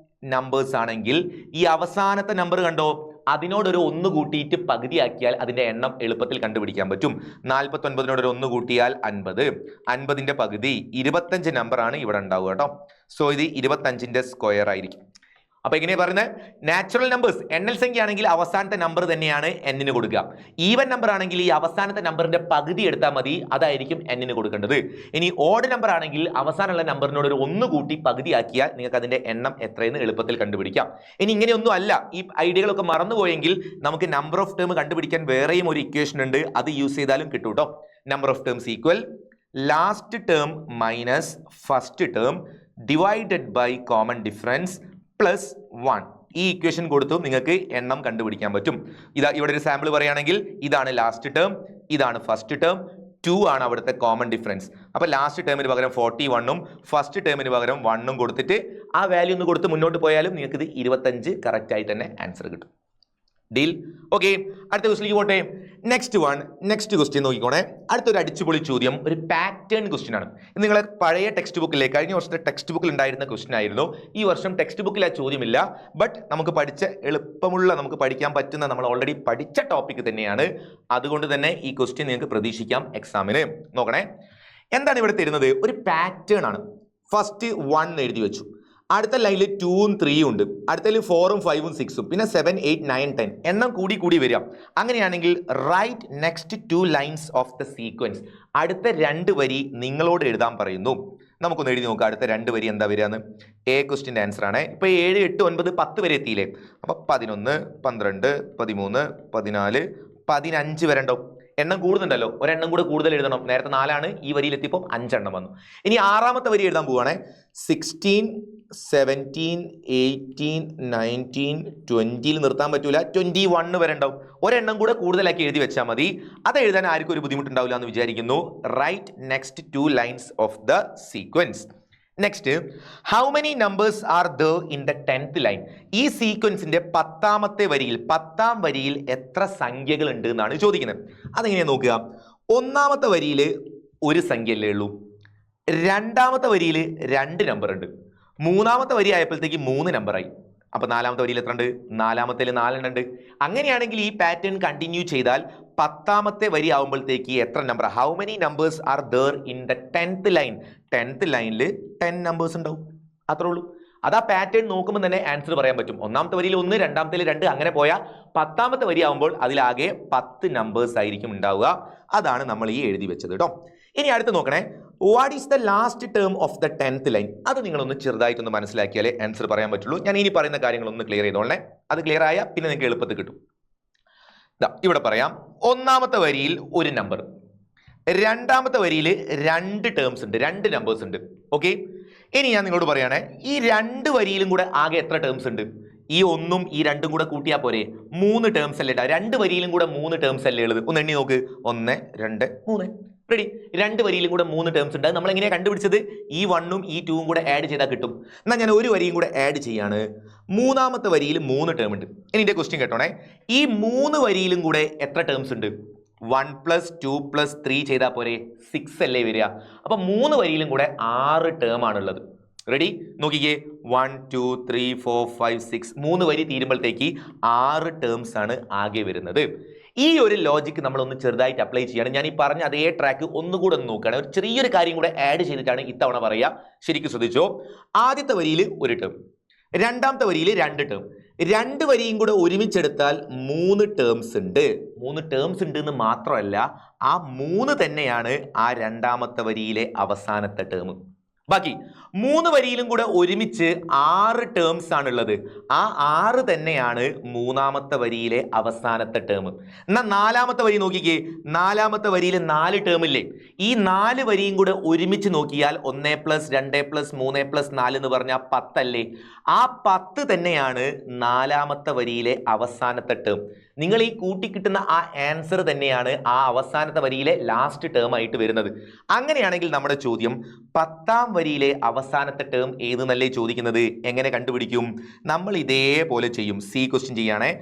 [SPEAKER 1] നമ്പേഴ്സ് ആണെങ്കിൽ ഈ അവസാനത്തെ നമ്പർ കണ്ടോ, അതിനോടൊരു 1 കൂട്ടിയിട്ട് പകുതിയാക്കിയാൽ അതിന്റെ എണ്ണം എളുപ്പത്തിൽ കണ്ടുപിടിക്കാൻ പറ്റും. 49നോടൊരു 1 കൂട്ടിയാൽ 50. 50ന്റെ പകുതി 25 നമ്പറാണ് ഇവിടെ ഉണ്ടാവുക കേട്ടോ. സോ ഇത് 25ന്റെ സ്ക്വയർ ആയിരിക്കും. അപ്പൊ എങ്ങനെയാ പറയുന്നത്? നാച്ചുറൽ നമ്പേഴ്സ് എണ്ണൽ സംഖ്യ ആണെങ്കിൽ അവസാനത്തെ നമ്പർ തന്നെയാണ് n കൊടുക്കുക. ഈവൻ നമ്പർ ആണെങ്കിൽ ഈ അവസാനത്തെ നമ്പറിന്റെ പകുതി എടുത്താൽ മതി, അതായിരിക്കും n കൊടുക്കേണ്ടത്. ഇനി ഓഡ് നമ്പർ ആണെങ്കിൽ അവസാനമുള്ള നമ്പറിനോട് ഒരു 1 കൂട്ടി പകുതിയാക്കിയാൽ നിങ്ങൾക്ക് അതിന്റെ എണ്ണം എത്രയെന്ന് എളുപ്പത്തിൽ കണ്ടുപിടിക്കാം. ഇനി ഇങ്ങനെയൊന്നും അല്ല, ഈ ഐഡിയകളൊക്കെ മറന്നുപോയെങ്കിൽ നമുക്ക് നമ്പർ ഓഫ് ടേം കണ്ടുപിടിക്കാൻ വേറെയും ഒരു ഇക്വേഷൻ ഉണ്ട്. അത് യൂസ് ചെയ്താലും കിട്ടും കേട്ടോ. Number of terms equal last term minus first term divided by common difference +1. ഈ ഇക്വേഷൻ കൊടുത്തു നിങ്ങൾക്ക് എണ്ണം കണ്ടുപിടിക്കാൻ പറ്റും. ഇതാ ഇവിടെ ഒരു സാമ്പിൾ പറയുകയാണെങ്കിൽ ഇതാണ് ലാസ്റ്റ് ടേം, ഇതാണ് ഫസ്റ്റ് ടേം, 2 ആണ് അവിടുത്തെ കോമൺ ഡിഫറൻസ്. അപ്പൊ ലാസ്റ്റ് ടേമിന് പകരം 41ഉം ഫസ്റ്റ് ടേമിന് പകരം 1ഉം കൊടുത്തിട്ട് ആ വാല്യൂ ഒന്ന് കൊടുത്ത് മുന്നോട്ട് പോയാലും നിങ്ങൾക്ക് ഇത് 25 കറക്റ്റ് ആയിട്ട് തന്നെ ആൻസർ കിട്ടും. ഡീൽ? ഓക്കെ. അടുത്ത ക്വസ്റ്റിലേക്ക് പോട്ടെ. നെക്സ്റ്റ് ക്വസ്റ്റ്യൻ നോക്കിക്കോണേ. അടുത്തൊരു അടിച്ചുപൊളി ചോദ്യം, ഒരു പാറ്റേൺ ക്വസ്റ്റ്യൻ ആണ്. നിങ്ങളെ പഴയ ടെക്സ്റ്റ് ബുക്കിലെ, കഴിഞ്ഞ വർഷത്തെ ടെക്സ്റ്റ് ബുക്കിൽ ഉണ്ടായിരുന്ന ക്വസ്റ്റ്യൻ ആയിരുന്നു. ഈ വർഷം ടെക്സ്റ്റ് ബുക്കിൽ ആ ചോദ്യമില്ല. ബട്ട് നമുക്ക് പഠിച്ച എളുപ്പമുള്ള, നമുക്ക് പഠിക്കാൻ പറ്റുന്ന, നമ്മൾ ഓൾറെഡി പഠിച്ച ടോപ്പിക് തന്നെയാണ്. അതുകൊണ്ട് തന്നെ ഈ ക്വസ്റ്റ്യൻ നിങ്ങൾക്ക് പ്രതീക്ഷിക്കാം എക്സാമിന്. നോക്കണേ, എന്താണ് ഇവിടെ തരുന്നത്? ഒരു പാറ്റേൺ ആണ്. ഫസ്റ്റ് 1 എഴുതി വെച്ചു. അടുത്ത ലൈനിൽ 2ഉം 3ഉം ഉണ്ട്. അടുത്ത ലൈനിൽ 4ഉം 5ഉം 6ഉം പിന്നെ 7 8 9 10 എണ്ണം കൂടി വരിക. അങ്ങനെയാണെങ്കിൽ write next 2 lines of the sequence. അടുത്ത 2 വരി നിങ്ങളോട് എഴുതാൻ പറയുന്നു. നമുക്കൊന്ന് എഴുതി നോക്കാം അടുത്ത 2 വരി എന്താ വരികയെന്ന്. ക്വസ്റ്റിന്റെ ആൻസർ ആണ്. ഇപ്പൊ 7 8 9 10 വരെ എത്തിയില്ലേ? അപ്പൊ 11 12 13 14 15 വരെ ഉണ്ടാവും. എണ്ണം കൂടുന്നുണ്ടല്ലോ, ഒരെണ്ണം കൂടെ കൂടുതൽ എഴുതണം. നേരത്തെ 4 ഈ വരിയിൽ എത്തിയപ്പോൾ 5 എണ്ണം വന്നു. ഇനി ആറാമത്തെ വരി എഴുതാൻ പോവുകയാണെ. 16, 17, 18, 19, 20 നിർത്താൻ പറ്റൂല, 21 വരെ ഉണ്ടാവും. ഒരെണ്ണം കൂടെ കൂടുതലാക്കി എഴുതി വെച്ചാൽ മതി. അത് എഴുതാൻ ആർക്കും ഒരു ബുദ്ധിമുട്ടുണ്ടാവില്ല എന്ന് വിചാരിക്കുന്നു. Write next 2 lines of the sequence. Next, how many numbers are there in the 10th line? ഈ സീക്വൻസിന്റെ 10ാമത്തെ വരിയിൽ, 10ാം വരിയിൽ എത്ര സംഖ്യകൾ ഉണ്ട് എന്നാണ് ചോദിക്കുന്നത്. അതെങ്ങനെയാ നോക്കുക? ഒന്നാമത്തെ വരിയിൽ ഒരു സംഖ്യയല്ലേ ഉള്ളൂ, രണ്ടാമത്തെ വരിയിൽ 2 നമ്പർ ഉണ്ട്, മൂന്നാമത്തെ വരി ആയപ്പോഴത്തേക്ക് 3 നമ്പറായി. അപ്പൊ 4ാമത്തെ വരിയിൽ എത്ര ഉണ്ട്? 4ാമത്തേൽ 4 എണ്ണം ഉണ്ട്. അങ്ങനെയാണെങ്കിൽ ഈ പാറ്റേൺ കണ്ടിന്യൂ ചെയ്താൽ 10ാമത്തെ വരി ആവുമ്പോഴത്തേക്ക് എത്ര number? How many numbers are there in the 10th line? 10th ലൈനിൽ 10 നമ്പേഴ്സ് ഉണ്ടാവും. അത്രേ ഉള്ളൂ. അത് ആ പാറ്റേൺ നോക്കുമ്പോൾ തന്നെ ആൻസർ പറയാൻ പറ്റും. ഒന്നാമത്തെ വരിയിൽ 1, രണ്ടാമത്തേൽ 2, അങ്ങനെ പോയാൽ 10ാമത്തെ വരി ആവുമ്പോൾ അതിലാകെ 10 നമ്പേഴ്സ് ആയിരിക്കും ഉണ്ടാവുക. അതാണ് നമ്മൾ ഈ എഴുതി വെച്ചത് കേട്ടോ. ഇനി അടുത്ത് നോക്കണേ, what is the last term of the 10th line? അത് നിങ്ങളൊന്ന് ചെറുതായിട്ടൊന്ന് മനസ്സിലാക്കിയാലേ ആൻസർ പറയാൻ പറ്റുള്ളൂ. ഞാൻ ഇനി പറയുന്ന കാര്യങ്ങളൊന്ന് ക്ലിയർ ചെയ്തോളേ. അത് ക്ലിയർ ആയാൽ പിന്നെ നിങ്ങൾക്ക് എളുപ്പത്തിൽ കിട്ടും. ഇവിടെ പറയാം, ഒന്നാമത്തെ വരിയിൽ ഒരു നമ്പർ, രണ്ടാമത്തെ വരിയിൽ 2 ടേംസ് ഉണ്ട്, 2 നമ്പേഴ്സ് ഉണ്ട്. ഓക്കെ, ഇനി ഞാൻ നിങ്ങളോട് പറയുകയാണെ, ഈ 2 വരിയിലും കൂടെ ആകെ എത്ര ടേംസ് ഉണ്ട്? ഈ 1ഉം ഈ 2ഉം കൂടെ കൂട്ടിയാൽ പോരെ? 3 ടേംസ് അല്ലേ ഉണ്ടാവും. 2 വരിയിലും കൂടെ 3 ടേംസ് അല്ലേ ഉള്ളത്? ഒന്ന് എണ്ണി നോക്ക്. 1, 2, 3. റെഡി. 2 വരിയിലും കൂടെ 3 ടേംസ് ഉണ്ട്. നമ്മൾ എങ്ങനെയാണ് കണ്ടുപിടിച്ചത്? ഈ 1ഉം ഈ 2ഉം കൂടെ ആഡ് ചെയ്താൽ കിട്ടും. എന്നാൽ ഞാൻ ഒരു വരിയും കൂടെ ആഡ് ചെയ്യാണ്. മൂന്നാമത്തെ വരിയിൽ 3 ടേം ഉണ്ട്. ഇനി എൻ്റെ ക്വസ്റ്റ്യൻ കേട്ടോണേ, ഈ 3 വരിയിലും കൂടെ എത്ര ടേംസ് ഉണ്ട്? 1 + 2 + 3 ചെയ്താൽ പോരെ? 6 അല്ലേ വരിക? അപ്പൊ 3 വരിയിലും കൂടെ 6 ടേം ആണുള്ളത്. റെഡി, നോക്കിക്കേ. 1, 2, 3, 4, 5, 6. 3 വരി തീരുമ്പോഴത്തേക്ക് 6 ടേംസ് ആണ് ആകെ വരുന്നത്. ഈ ഒരു ലോജിക്ക് നമ്മൾ ഒന്ന് ചെറുതായിട്ട് അപ്ലൈ ചെയ്യാണ്. ഞാൻ ഈ പറഞ്ഞ അതേ ട്രാക്ക് ഒന്നുകൂടെ ഒന്ന് നോക്കുകയാണ്. ഒരു ചെറിയൊരു കാര്യം കൂടെ ആഡ് ചെയ്തിട്ടാണ് ഇത്തവണ പറയുക. ശരിക്കും ശ്രദ്ധിച്ചോ. ആദ്യത്തെ വരിയിൽ ഒരു ടേം, രണ്ടാമത്തെ വരിയിൽ 2 ടേം, 2 വരിയും കൂടെ ഒരുമിച്ചെടുത്താൽ 3 ടേംസ് ഉണ്ട്. 3 ടേംസ് ഉണ്ട് എന്ന് മാത്രമല്ല, ആ 3 തന്നെയാണ് ആ രണ്ടാമത്തെ വരിയിലെ അവസാനത്തെ ടേം. ബാക്കി 3 വരിയിലും കൂടെ ഒരുമിച്ച് 6 ടേംസ് ആണുള്ളത്. ആ 6 തന്നെയാണ് മൂന്നാമത്തെ വരിയിലെ അവസാനത്തെ ടേം. എന്നാൽ 4ാമത്തെ വരി നോക്കിക്കേ. 4ാമത്തെ വരിയിൽ 4 ടേം ഇല്ലേ? ഈ 4 വരിയും കൂടെ ഒരുമിച്ച് നോക്കിയാൽ 1 + 2 + 3 + 4 എന്ന് പറഞ്ഞാൽ 10 അല്ലേ? ആ 10 തന്നെയാണ് 4ാമത്തെ വരിയിലെ അവസാനത്തെ ടേം. നിങ്ങൾ ഈ കൂട്ടിക്കിട്ടുന്ന ആ ആൻസർ തന്നെയാണ് ആ അവസാനത്തെ വരിയിലെ ലാസ്റ്റ് ടേം ആയിട്ട് വരുന്നത്. അങ്ങനെയാണെങ്കിൽ നമ്മുടെ ചോദ്യം 10ാം വരിയിലെ അവസാനത്തെ ടേം ഏതെന്നല്ലേ ചോദിക്കുന്നത്. എങ്ങനെ കണ്ടുപിടിക്കും? നമ്മൾ ഇതേപോലെ ചെയ്യും. സി ക്വസ്റ്റ്യൻ ചെയ്യുകയാണെ.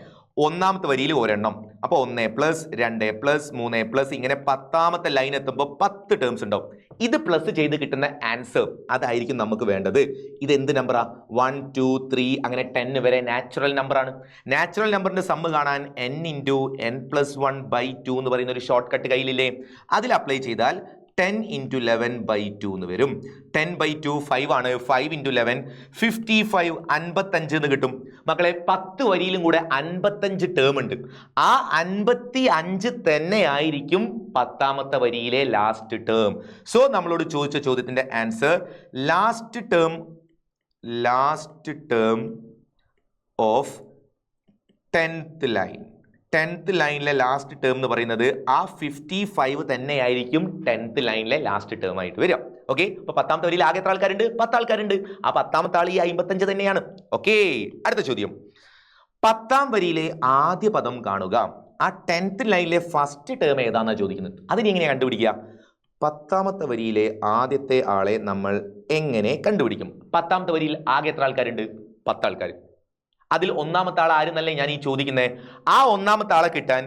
[SPEAKER 1] ഒന്നാമത്തെ വരിയിൽ ഒരെണ്ണം, അപ്പോൾ 1 + 2 + 3 ഇങ്ങനെ 10ാമത്തെ ലൈൻ എത്തുമ്പോൾ 10 ടേംസ് ഉണ്ടാവും. ഇത് പ്ലസ് ചെയ്ത് കിട്ടുന്ന ആൻസർ അതായിരിക്കും നമുക്ക് വേണ്ടത്. ഇത് എന്ത് നമ്പറാ? 1, 2, 3 അങ്ങനെ 10 വരെ നാച്ചുറൽ നമ്പറാണ്. നാച്ചുറൽ നമ്പറിന്റെ സമ്മ് കാണാൻ n × n + 1/2 എന്ന് പറയുന്ന ഒരു ഷോർട്ട് കട്ട് കയ്യിലില്ലേ? അതിൽ അപ്ലൈ ചെയ്താൽ 10 × 11/2 എന്ന് വരും. 10/2 5 ആണ്. 5 × 11 55, 55 എന്ന് കിട്ടും. മക്കളെ 10 വരിയിലും കൂടെ 55 ടേം ഉണ്ട്. ആ 55 തന്നെയായിരിക്കും 10ാമത്തെ വരിയിലെ ലാസ്റ്റ് ടേം. സോ നമ്മളോട് ചോദിച്ച ചോദ്യത്തിന്റെ answer last term of 10th line. 10th ലൈനിലെ ലാസ്റ്റ് ടേം എന്ന് പറയുന്നത് ആ 55 തന്നെയായിരിക്കും 10th ലൈനിലെ ലാസ്റ്റ് ടേം ആയിട്ട് വരിക. ഓക്കെ, അപ്പൊ 10ാമത്തെ വരിയിൽ ആകെ എത്ര ആൾക്കാരുണ്ട്? 10 ആൾക്കാരുണ്ട്. ആ 10ാമത്തെ ആൾ ഈ 55 തന്നെയാണ്. ഓക്കെ, അടുത്ത ചോദ്യം. 10ാം വരിയിലെ ആദ്യ പദം കാണുക. ആ 10th ലൈനിലെ ഫസ്റ്റ് ടേം ഏതാണെന്നാണ് ചോദിക്കുന്നത്. അതിന് എങ്ങനെയാണ് കണ്ടുപിടിക്കുക? 10ാമത്തെ വരിയിലെ ആദ്യത്തെ ആളെ നമ്മൾ എങ്ങനെ കണ്ടുപിടിക്കും? 10ാമത്തെ വരിയിൽ ആകെ എത്ര ആൾക്കാരുണ്ട്? 10 ആൾക്കാർ. അതിൽ ഒന്നാമത്തെ ആൾ ആരെന്നല്ലേ ഞാൻ ഈ ചോദിക്കുന്നത്. ആ ഒന്നാമത്തെ ആളെ കിട്ടാൻ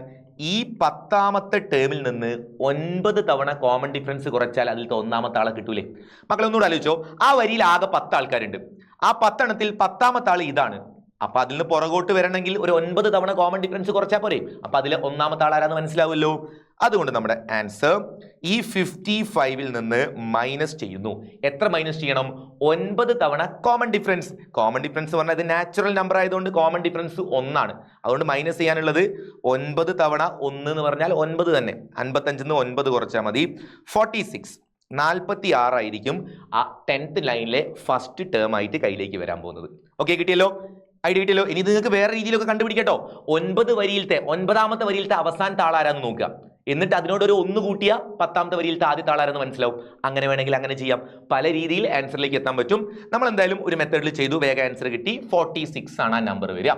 [SPEAKER 1] ഈ 10ാമത്തെ ടേമിൽ നിന്ന് 9 തവണ കോമൺ ഡിഫറൻസ് കുറച്ചാൽ അതിലത്തെ ഒന്നാമത്തെ ആളെ കിട്ടൂലേ? മക്കളെ ഒന്നുകൂടെ ആലോചിച്ചോ. ആ വരിയിൽ ആകെ 10 ആൾക്കാരുണ്ട്. ആ 10 എണ്ണത്തിൽ 10ാമത്തെ ആൾ ഇതാണ്. അപ്പൊ അതിൽ നിന്ന് പുറകോട്ട് വരണമെങ്കിൽ ഒരു 9 തവണ കോമൺ ഡിഫറൻസ് കുറച്ചാൽ പോരെ? അപ്പൊ അതിലെ ഒന്നാമത്തെ ആൾ ആരാന്ന് മനസ്സിലാവുമല്ലോ. അതുകൊണ്ട് നമ്മുടെ ആൻസർ ഈ 55ൽ നിന്ന് മൈനസ് ചെയ്യുന്നു. എത്ര മൈനസ് ചെയ്യണം? 9 തവണ കോമൺ ഡിഫറൻസ്. കോമൺ ഡിഫറൻസ് പറഞ്ഞാൽ ഇത് നാച്ചുറൽ നമ്പർ ആയതുകൊണ്ട് കോമൺ ഡിഫറൻസ് 1 ആണ്. അതുകൊണ്ട് മൈനസ് ചെയ്യാനുള്ളത് 9 തവണ 1 എന്ന് പറഞ്ഞാൽ 9 തന്നെ. 55 നിന്ന് 9 കുറച്ചാൽ മതി. 46, 46 ആയിരിക്കും ആ 10th ലൈനിലെ ഫസ്റ്റ് ടേം ആയിട്ട് കയ്യിലേക്ക് വരാൻ പോകുന്നത്. ഓക്കെ, കിട്ടിയല്ലോ? ഐഡിയ കിട്ടിയല്ലോ? ഇനി നിങ്ങൾക്ക് വേറെ രീതിയിലൊക്കെ കണ്ടുപിടിക്കട്ടോ. 9ാമത്തെ വരിയിലത്തെ അവസാനത്തെ ആളാരാന്ന് നോക്കുക. എന്നിട്ട് അതിനോട് ഒരു 1 കൂട്ടിയ 10ാമത്തെ വരിയിലത്തെ ആദ്യത്തെ ആളാരെന്ന് മനസ്സിലാവും. അങ്ങനെ വേണമെങ്കിൽ അങ്ങനെ ചെയ്യാം. പല രീതിയിൽ ആൻസറിലേക്ക് എത്താൻ പറ്റും. നമ്മൾ എന്തായാലും ഒരു മെത്തേഡിൽ ചെയ്തു, വേഗം ആൻസർ കിട്ടി. 46 ആണ് ആ നമ്പർ വരിക.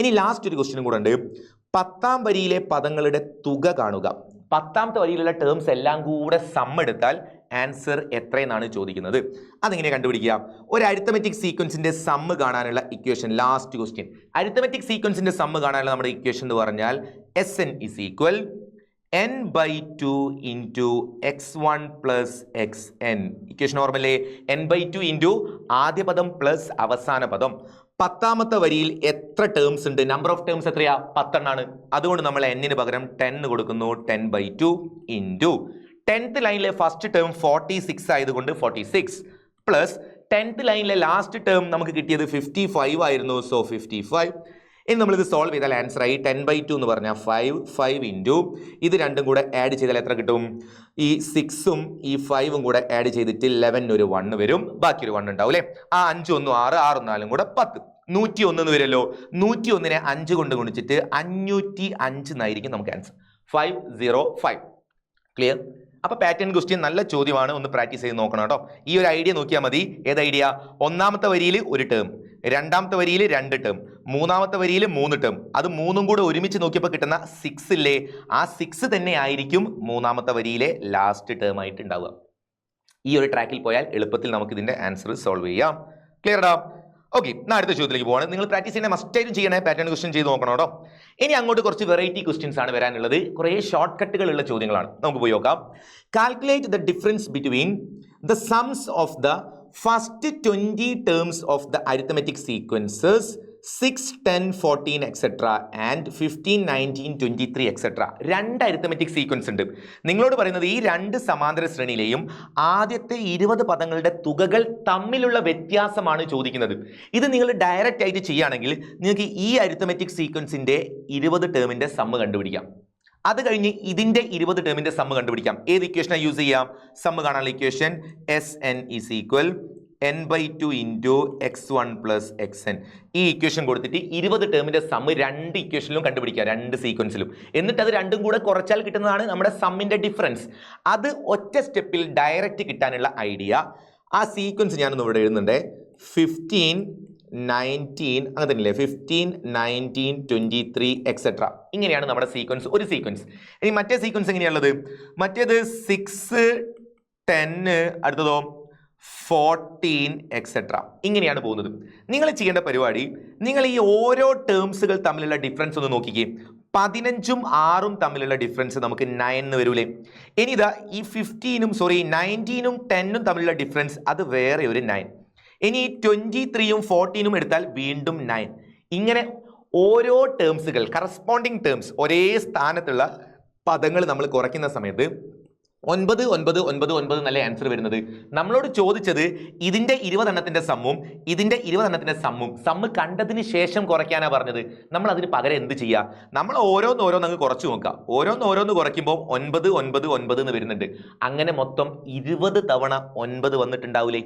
[SPEAKER 1] ഇനി ലാസ്റ്റ് ഒരു ക്വസ്റ്റ്യനും കൂടെ ഉണ്ട്. 10ാം വരിയിലെ പദങ്ങളുടെ തുക കാണുക. 10ാമത്തെ വരിയിലുള്ള ടേംസ് എല്ലാം കൂടെ സം എടുത്താൽ ആൻസർ എത്രയെന്നാണ് ചോദിക്കുന്നത്. അതെങ്ങനെ കണ്ടുപിടിക്കുക? ഒരു അരിത്തമെറ്റിക് സീക്വൻസിന്റെ സമ്മ് കാണാനുള്ള ഇക്വേഷൻ, ലാസ്റ്റ് ക്വസ്റ്റ്യൻ. അരിത്തമെറ്റിക് സീക്വൻസിന്റെ സമ്മ് കാണാനുള്ള നമ്മുടെ ഇക്വേഷൻ എന്ന് പറഞ്ഞാൽ SN is equal n/2 into x1 plus xn. Equation ഓർമ്മല്ലേ? n/2 into ആദ്യ പദം പ്ലസ് അവസാന പദം. 10ാമത്തെ വരിയിൽ എത്ര ടേംസ് ഉണ്ട്? നമ്പർ ഓഫ് ടേംസ് എത്രയാ? 10 എണ്ണാണ്. അതുകൊണ്ട് നമ്മൾ n പകരം 10 കൊടുക്കുന്നു. 10/2 into 10th ലൈനിലെ ഫസ്റ്റ് ടേം 46 ആയതുകൊണ്ട് 46 പ്ലസ് 10th ലൈനിലെ ലാസ്റ്റ് ടേം നമുക്ക് കിട്ടിയത് 55 ആയിരുന്നു. സോ 55. ഇനി നമ്മളിത് സോൾവ് ചെയ്താൽ ആൻസർ ആയി 10/2 എന്ന് പറഞ്ഞാൽ 5 ഇൻറ്റു ഇത് രണ്ടും കൂടെ ആഡ് ചെയ്താൽ എത്ര കിട്ടും? ഈ 6ഉം ഈ 5ഉം കൂടെ ആഡ് ചെയ്തിട്ട് 11 ഒരു 1 വരും. ബാക്കി ഒരു 1 ഉണ്ടാവും അല്ലേ? ആ 5 1 6, 6 4 കൂടെ 10, 101 എന്ന് വരുമല്ലോ. 101നെ 5 കൊണ്ട് ഗുണിച്ചിട്ട് 505 എന്നായിരിക്കും നമുക്ക് ആൻസർ. 505. ക്ലിയർ? അപ്പൊ പാറ്റേൺ ക്വസ്റ്റ്യൻ നല്ല ചോദ്യമാണ്. ഒന്ന് പ്രാക്ടീസ് ചെയ്ത് നോക്കണം കേട്ടോ. ഈ ഒരു ഐഡിയ നോക്കിയാൽ മതി. ഏത് ഐഡിയ? 1ാമത്തെ വരിയിൽ ഒരു ടേം, 2ാമത്തെ വരിയിൽ 2 ടേം, 3ാമത്തെ വരിയിൽ 3 ടേം. അത് 3ഉം കൂടെ ഒരുമിച്ച് നോക്കിയപ്പോൾ കിട്ടുന്ന 6 ഇല്ലേ, ആ 6 തന്നെ ആയിരിക്കും 3ാമത്തെ വരിയിലെ ലാസ്റ്റ് ടേം ആയിട്ട് ഉണ്ടാവുക. ഈ ഒരു ട്രാക്കിൽ പോയാൽ എളുപ്പത്തിൽ നമുക്ക് ഇതിന്റെ ആൻസർ സോൾവ് ചെയ്യാം. ക്ലിയർ ആടാ? ഓക്കെ, അടുത്ത ചോദ്യത്തിലേക്ക് പോവാണ്. നിങ്ങൾ പ്രാക്ടീസ് ചെയ്യുന്ന മസ്റ്റായിട്ടും ചെയ്യണേ, പാറ്റേൺ ക്വസ്റ്റ്യൻ ചെയ്ത് നോക്കണം കേട്ടോ. ഇനി അങ്ങോട്ട് കുറച്ച് വെറൈറ്റി ക്വസ്റ്റ്യൻസ് ആണ് വരാനുള്ളത്. കുറേ ഷോർട്ട് കട്ടുകളുള്ള ചോദ്യങ്ങളാണ്. നമുക്ക് പോയി നോക്കാം. Calculate the difference between the സംസ് of the first 20 terms of the arithmetic sequences 6, 10, 14 etcetera and 15, 19, 23 etcetera. 2 arithmetic sequence ഉണ്ട്. നിങ്ങളോട് പറയുന്നത് ഈ 2 സമാന്തര ശ്രേണിയിലെയും ആദ്യത്തെ 20 പദങ്ങളുടെ തുകകൾ തമ്മിലുള്ള വ്യത്യാസമാണ് ചോദിക്കുന്നത്. ഇത് നിങ്ങൾ ഡയറക്റ്റ് ആയിട്ട് ചെയ്യുകയാണെങ്കിൽ നിങ്ങൾക്ക് ഈ അരിത്തമെറ്റിക് സീക്വൻസിന്റെ 20 ടേമിന്റെ സമ്മ് കണ്ടുപിടിക്കാം. അത് കഴിഞ്ഞ് ഇതിന്റെ 20 ടേമിന്റെ സമ്മ് കണ്ടുപിടിക്കാം. ഏത് ഇക്വേഷനാണ് യൂസ് ചെയ്യാം? സമ്മ് കാണാനുള്ള equation SN is equal n/2 into x1 plus xn. ഈ ഇക്വേഷൻ കൊടുത്തിട്ട് 20 ടേമിന്റെ സമ്മ് 2 ഇക്വേഷനിലും കണ്ടുപിടിക്കുക, 2 സീക്വൻസിലും. എന്നിട്ട് അത് രണ്ടും കൂടെ കുറച്ചാൽ കിട്ടുന്നതാണ് നമ്മുടെ സമ്മിന്റെ ഡിഫറൻസ്. അത് ഒറ്റ സ്റ്റെപ്പിൽ ഡയറക്റ്റ് കിട്ടാനുള്ള ഐഡിയ. ആ സീക്വൻസ് ഞാനൊന്ന് ഇവിടെ എഴുതുന്നുണ്ട്. 15, 19 അങ്ങനെ തന്നെയല്ലേ? 15, 19, 23 എക്സെട്ര. ഇങ്ങനെയാണ് നമ്മുടെ സീക്വൻസ്, ഒരു സീക്വൻസ്. ഇനി മറ്റേ സീക്വൻസ് എങ്ങനെയുള്ളത്? മറ്റേത് 6, 10, അടുത്തതോ 14 എക്സെട്ര. ഇങ്ങനെയാണ് പോകുന്നത്. നിങ്ങൾ ചെയ്യേണ്ട പരിപാടി, നിങ്ങൾ ഈ ഓരോ ടേംസുകൾ തമ്മിലുള്ള ഡിഫറൻസ് ഒന്ന് നോക്കിക്കേ. 15ഉം 6ഉം തമ്മിലുള്ള ഡിഫറൻസ് നമുക്ക് 9 എന്ന് വരൂലേ? ഇനി ഇതാ ഈ 19ഉം 10ഉം തമ്മിലുള്ള ഡിഫറൻസ് അത് വേറെ ഒരു 9. ഇനി 23ഉം 14ഉം എടുത്താൽ വീണ്ടും 9. ഇങ്ങനെ ഓരോ ടേംസുകൾ, കറസ്പോണ്ടിങ് ടേംസ്, ഒരേ സ്ഥാനത്തുള്ള പദങ്ങൾ നമ്മൾ കുറയ്ക്കുന്ന സമയത്ത് 9, 9, 9, 9 എന്നല്ലേ ആൻസർ വരുന്നത്. നമ്മളോട് ചോദിച്ചത് ഇതിന്റെ 20 എണ്ണത്തിന്റെ സമ്മും ഇതിന്റെ 20 എണ്ണത്തിന്റെ സമ്മ് കണ്ടതിന് ശേഷം കുറയ്ക്കാനാണ് പറഞ്ഞത്. നമ്മൾ അതിന് പകരം എന്ത് ചെയ്യുക? നമ്മൾ ഓരോന്ന് കുറച്ച് നോക്കുക. ഓരോന്ന് കുറയ്ക്കുമ്പോൾ 9, 9, 9 എന്ന് വരുന്നുണ്ട്. അങ്ങനെ മൊത്തം 20 തവണ 9 വന്നിട്ടുണ്ടാവൂലേ?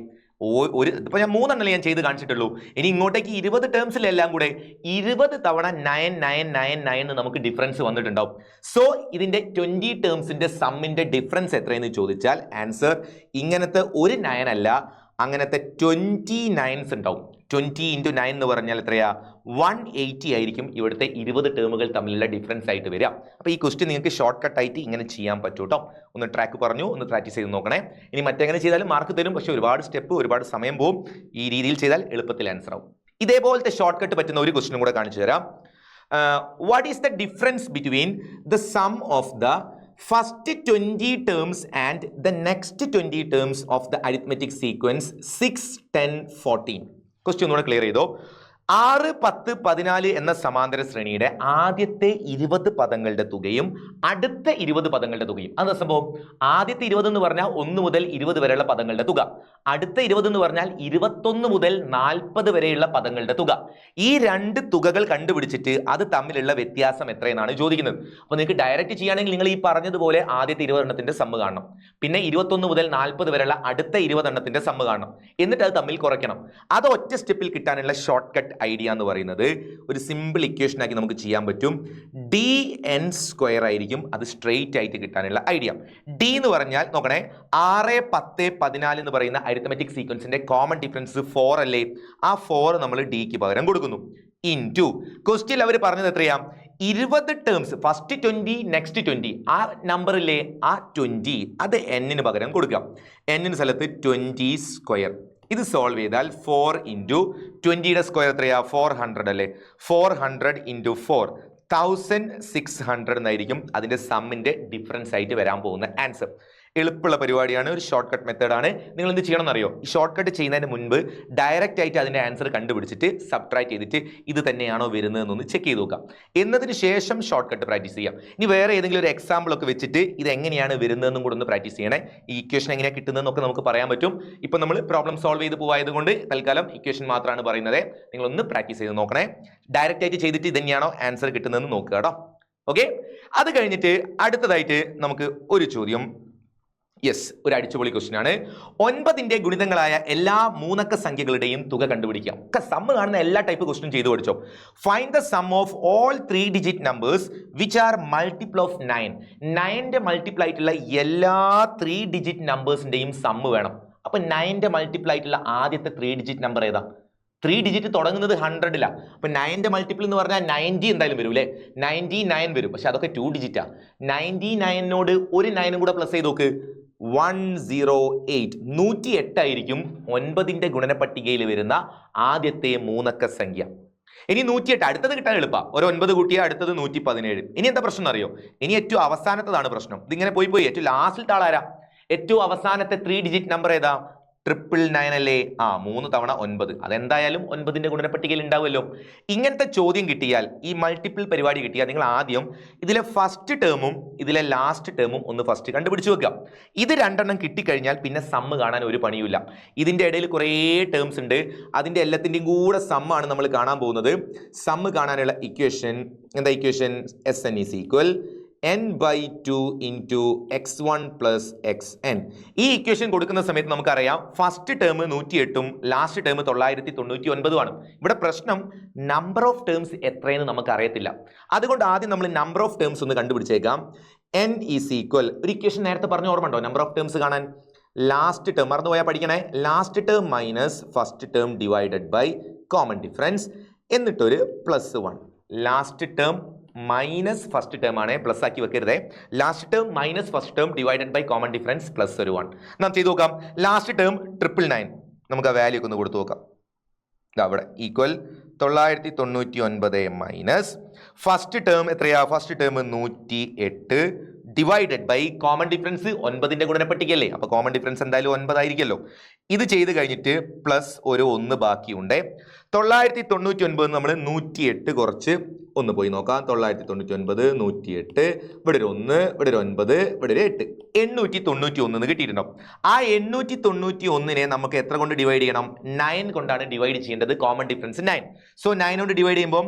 [SPEAKER 1] ഇപ്പൊ ഞാൻ 3 എണ്ണല്ലേ ഞാൻ ചെയ്ത് കാണിച്ചിട്ടുള്ളൂ. ഇനി ഇങ്ങോട്ടേക്ക് 20 ടേംസിലെല്ലാം കൂടെ 20 തവണ 9, 9, 9, 9 നമുക്ക് ഡിഫറൻസ് വന്നിട്ടുണ്ടാവും. സോ ഇതിന്റെ 20 ടേംസിന്റെ സമ്മിന്റെ ഡിഫറൻസ് എത്രയെന്ന് ചോദിച്ചാൽ ആൻസർ ഇങ്ങനത്തെ ഒരു 9 അല്ല, അങ്ങനത്തെ 20 9s ഉണ്ടാവും. 20 into 9 എന്ന് പറഞ്ഞാൽ എത്രയാ? 180 ആയിരിക്കും ഇവിടുത്തെ 20 ടേമുകൾ തമ്മിലുള്ള ഡിഫറൻസ് ആയിട്ട് വരിക. അപ്പോൾ ഈ ക്വസ്റ്റ്യൻ നിങ്ങൾക്ക് ഷോർട്ട് കട്ട് ആയിട്ട് ഇങ്ങനെ ചെയ്യാൻ പറ്റും കേട്ടോ. ഒന്ന് ട്രാക്ക് പറഞ്ഞു, ഒന്ന് പ്രാക്ടീസ് ചെയ്ത് നോക്കണേ. ഇനി മറ്റെങ്ങനെ ചെയ്താലും മാർക്ക് തരും, പക്ഷേ ഒരുപാട് സ്റ്റെപ്പ്, ഒരുപാട് സമയം പോവും. ഈ രീതിയിൽ ചെയ്താൽ എളുപ്പത്തിൽ ആൻസർ ആവും. ഇതേപോലത്തെ ഷോർട്ട് കട്ട് പറ്റുന്ന ഒരു ക്വസ്റ്റ്യനും കൂടെ കാണിച്ചു തരാം. What is the difference between the sum of the first 20 terms and the next 20 terms of the arithmetic sequence 6, 10, 14. Question ഒന്നുകൂടെ ക്ലിയർ ചെയ്തോ. 6, 10, 14 എന്ന സമാന്തര ശ്രേണിയുടെ ആദ്യത്തെ 20 പദങ്ങളുടെ തുകയും അടുത്ത 20 പദങ്ങളുടെ തുകയും. അതെന്താ സംഭവം? ആദ്യത്തെ 20 എന്ന് പറഞ്ഞാൽ 1 മുതൽ 20 വരെയുള്ള പദങ്ങളുടെ തുക, അടുത്ത 20 എന്ന് പറഞ്ഞാൽ 21 മുതൽ 40 വരെയുള്ള പദങ്ങളുടെ തുക. ഈ 2 തുകകൾ കണ്ടുപിടിച്ചിട്ട് അത് തമ്മിലുള്ള വ്യത്യാസം എത്രയെന്നാണ് ചോദിക്കുന്നത്. അപ്പോൾ നിങ്ങൾക്ക് ഡയറക്റ്റ് ചെയ്യുകയാണെങ്കിൽ നിങ്ങൾ ഈ പറഞ്ഞതുപോലെ ആദ്യത്തെ 20 എണ്ണത്തിന്റെ സമ്മ് കാണണം, പിന്നെ 21 മുതൽ 40 വരെയുള്ള അടുത്ത 20 എണ്ണത്തിന്റെ സമ്മ് കാണണം, എന്നിട്ട് അത് തമ്മിൽ കുറയ്ക്കണം. അത് ഒറ്റ സ്റ്റെപ്പിൽ കിട്ടാനുള്ള ഷോർട്ട് കട്ട് ഐഡിയ എന്ന് പറയുന്നത് ഒരു സിമ്പിൾ ഇക്വേഷൻ ആക്കി നമുക്ക് ചെയ്യാൻ പറ്റും. dn² ആയിരിക്കും അത് സ്ട്രെയിറ്റ് ആയിട്ട് കിട്ടാനുള്ള ഐഡിയ. ഡി എന്ന് പറഞ്ഞാൽ നോക്കണേ, 6, 10, 14 എന്ന് പറയുന്ന അരിത്തമെറ്റിക് സീക്വൻസിന്റെ കോമൺ ഡിഫറൻസ് 4 അല്ലേ? ആ 4 നമ്മൾ ഡിക്ക് പകരം കൊടുക്കുന്നു. ഇൻറ്റു ക്വസ്റ്റ്യൻ അവർ പറഞ്ഞത് എത്രയാ? 20 ടേംസ്, ഫസ്റ്റ് 20 നെക്സ്റ്റ് 20, ആ നമ്പറില്ലേ ആ 20 അത് എന്നിന് പകരം കൊടുക്കാം. എന്നിന് സ്ഥലത്ത് 20². ഇത് സോൾവ് ചെയ്താൽ 4 ഇൻറ്റു 20യുടെ സ്ക്വയർ എത്രയാ? 400 അല്ലേ? 400 ഇൻറ്റു 4 1600 എന്നായിരിക്കും അതിന്റെ സമ്മിന്റെ ഡിഫറൻസ് ആയിട്ട് വരാൻ പോകുന്ന ആൻസർ. എളുപ്പമുള്ള പരിപാടിയാണ്, ഒരു ഷോർട്ട് കട്ട് മെത്തേഡാണ്. നിങ്ങൾ എന്ത് ചെയ്യണം എന്നറിയോ? ഈ ഷോർട്ട് കട്ട് ചെയ്യുന്നതിന് മുൻപ് ഡയറക്റ്റ് ആയിട്ട് അതിന്റെ ആൻസർ കണ്ടുപിടിച്ചിട്ട് സബ്ട്രാക്ട് ചെയ്തിട്ട് ഇത് തന്നെയാണോ വരുന്നതെന്നൊന്ന് ചെക്ക് ചെയ്ത് നോക്കാം. എന്നതിന് ശേഷം ഷോർട്ട് കട്ട് പ്രാക്ടീസ് ചെയ്യാം. ഇനി വേറെ ഏതെങ്കിലും ഒരു എക്സാമ്പിൾ ഒക്കെ വെച്ചിട്ട് ഇത് എങ്ങനെയാണ് വരുന്നതെന്നും കൂടെ ഒന്ന് പ്രാക്ടീസ് ചെയ്യണേ. ഈ ഇക്വേഷൻ എങ്ങനെയാണ് കിട്ടുന്നതെന്നൊക്കെ നമുക്ക് പറയാൻ പറ്റും. ഇപ്പം നമ്മൾ പ്രോബ്ലം സോൾവ് ചെയ്ത് പോയതുകൊണ്ട് തൽക്കാലം ഇക്വേഷൻ മാത്രമാണ് പറയുന്നത്. നിങ്ങളൊന്ന് പ്രാക്ടീസ് ചെയ്ത് നോക്കണേ. ഡയറക്റ്റ് ആയിട്ട് ചെയ്തിട്ട് ഇത് തന്നെയാണോ ആൻസർ കിട്ടുന്നതെന്ന് നോക്കുക കേട്ടോ. ഓക്കെ, അത് കഴിഞ്ഞിട്ട് അടുത്തതായിട്ട് നമുക്ക് ഒരു ചോദ്യം, യെസ്, ഒരു അടിച്ചുപൊളി ക്വസ്റ്റ്യൻ ആണ്. 9ന്റെ ഗുണിതങ്ങളായ എല്ലാ 3 അക്ക സംഖ്യകളുടെയും തുക കണ്ടുപിടിക്കാം. ഒക്കെ സമ്മ് കാണുന്ന എല്ലാ ടൈപ്പ് ക്വസ്റ്റ്യൻ ചെയ്തു പഠിച്ചോ. Find the sum of all 3 digit numbers which are multiple of 9. 9ന്റെ മൾട്ടിപ്പിൾ ആയിട്ടുള്ള എല്ലാ 3 ഡിജിറ്റ് നമ്പേഴ്സിന്റെയും സമ്മ് വേണം. അപ്പൊ 9ന്റെ മൾട്ടിപ്പിൾ ആയിട്ടുള്ള ആദ്യത്തെ 3 ഡിജിറ്റ് നമ്പർ ഏതാ? 3 ഡിജിറ്റ് തുടങ്ങുന്നത് 100ലാ. അപ്പൊ 9ന്റെ മൾട്ടിപ്പിൾ എന്ന് പറഞ്ഞാൽ 90 എന്തായാലും വരും അല്ലേ? 99 വരും. പക്ഷെ അതൊക്കെ 2 ഡിജിറ്റാ. 99നോട് ഒരു 9 കൂടെ പ്ലസ് ചെയ്ത് നോക്ക്, 108. 108 ആയിരിക്കും 9ന്റെ ഗുണന പട്ടികയിൽ വരുന്ന ആദ്യത്തെ 3 അക്ക സംഖ്യ. ഇനി 108 അടുത്തത് കിട്ടാൻ എളുപ്പ. ഒരു 9 കൂട്ടിയാൽ അടുത്തത് 117. ഇനി എന്താ പ്രശ്നം അറിയോ? ഇനി ഏറ്റവും അവസാനത്തതാണ് പ്രശ്നം. ഇതിങ്ങനെ പോയി ഏറ്റവും ലാസ്റ്റിൽ ആളാരാ? ഏറ്റവും അവസാനത്തെ 3 ഡിജിറ്റ് നമ്പർ ഏതാ? 999 അല്ലേ? 3 തവണ 9. അതെന്തായാലും 9ന്റെ ഗുണനപ്പട്ടികയിൽ ഉണ്ടാവുമല്ലോ. ഇങ്ങനത്തെ ചോദ്യം കിട്ടിയാൽ, ഈ മൾട്ടിപ്പിൾ പരിപാടി കിട്ടിയാൽ, നിങ്ങൾ ആദ്യം ഇതിലെ ഫസ്റ്റ് ടേമും ഇതിലെ ലാസ്റ്റ് ടേമും ഒന്ന് ഫസ്റ്റ് കണ്ടുപിടിച്ച് വെക്കാം. ഇത് രണ്ടെണ്ണം കിട്ടിക്കഴിഞ്ഞാൽ പിന്നെ സമ്മ് കാണാൻ ഒരു പണിയുമില്ല. ഇതിന്റെ ഇടയിൽ കുറേ ടേംസ് ഉണ്ട്. അതിന്റെ എല്ലാത്തിൻ്റെയും കൂടെ സമ്മാണ് നമ്മൾ കാണാൻ പോകുന്നത്. സമ്മ് കാണാനുള്ള ഇക്വേഷൻ എന്താ? Equation Sn is equal n/2 into x1 plus xn. ഈ ഇക്വേഷൻ കൊടുക്കുന്ന സമയത്ത് നമുക്കറിയാം ഫസ്റ്റ് ടേം 108ഉം ലാസ്റ്റ് ടേം 999 ആണ്. ഇവിടെ പ്രശ്നം നമ്പർ ഓഫ് ടേംസ് എത്രയെന്ന് നമുക്ക് അറിയത്തില്ല. അതുകൊണ്ട് ആദ്യം നമ്മൾ നമ്പർ ഓഫ് ടേംസ് ഒന്ന് കണ്ടുപിടിച്ചേക്കാം. n is equal, ഒരു ഇക്വേഷൻ നേരത്തെ പറഞ്ഞ ഓർമ്മ ഉണ്ടോ നമ്പർ ഓഫ് ടേംസ് കാണാൻ? ലാസ്റ്റ് ടേം മറന്നുപോയാൽ പഠിക്കണേ. Last term minus first term divided by common difference, എന്നിട്ടൊരു +1. Last term minus first term ആണ്, പ്ലസ് ആക്കി വെക്കരുതേ. Last term minus first term divided by common difference +1. നാം ചെയ്ത് നോക്കാം. ലാസ്റ്റ് ടേം 999, നമുക്ക് ആ വാല്യൂ ഒക്കെ ഒന്ന് കൊടുത്തു നോക്കാം. അവിടെ ഈക്വൽ 999 മൈനസ് ഫസ്റ്റ് ടേം എത്രയാ? First term 108 divided by common difference 9ന്റെ ഗുണനപ്പട്ടികയല്ലേ? അപ്പൊ കോമൺ ഡിഫറൻസ് എന്തായാലും 9 ആയിരിക്കുമല്ലോ. ഇത് ചെയ്ത് കഴിഞ്ഞിട്ട് പ്ലസ് ഒരു 1 ബാക്കിയുണ്ട്. 999 നമ്മൾ 108 കുറച്ച് ഒന്ന് പോയി നോക്കാം. 999 108, ഇവിടെ ഒരു 1, ഇവിടെ ഒരു 9, ഇവിടെ ഒരു 8, 891 കിട്ടിയിട്ടുണ്ടാവും. ആ 891നെ നമുക്ക് എത്ര കൊണ്ട് ഡിവൈഡ് ചെയ്യണം? 9 കൊണ്ടാണ് ഡിവൈഡ് ചെയ്യേണ്ടത്. Common difference 9. സോ 9 കൊണ്ട് ഡിവൈഡ് ചെയ്യുമ്പോൾ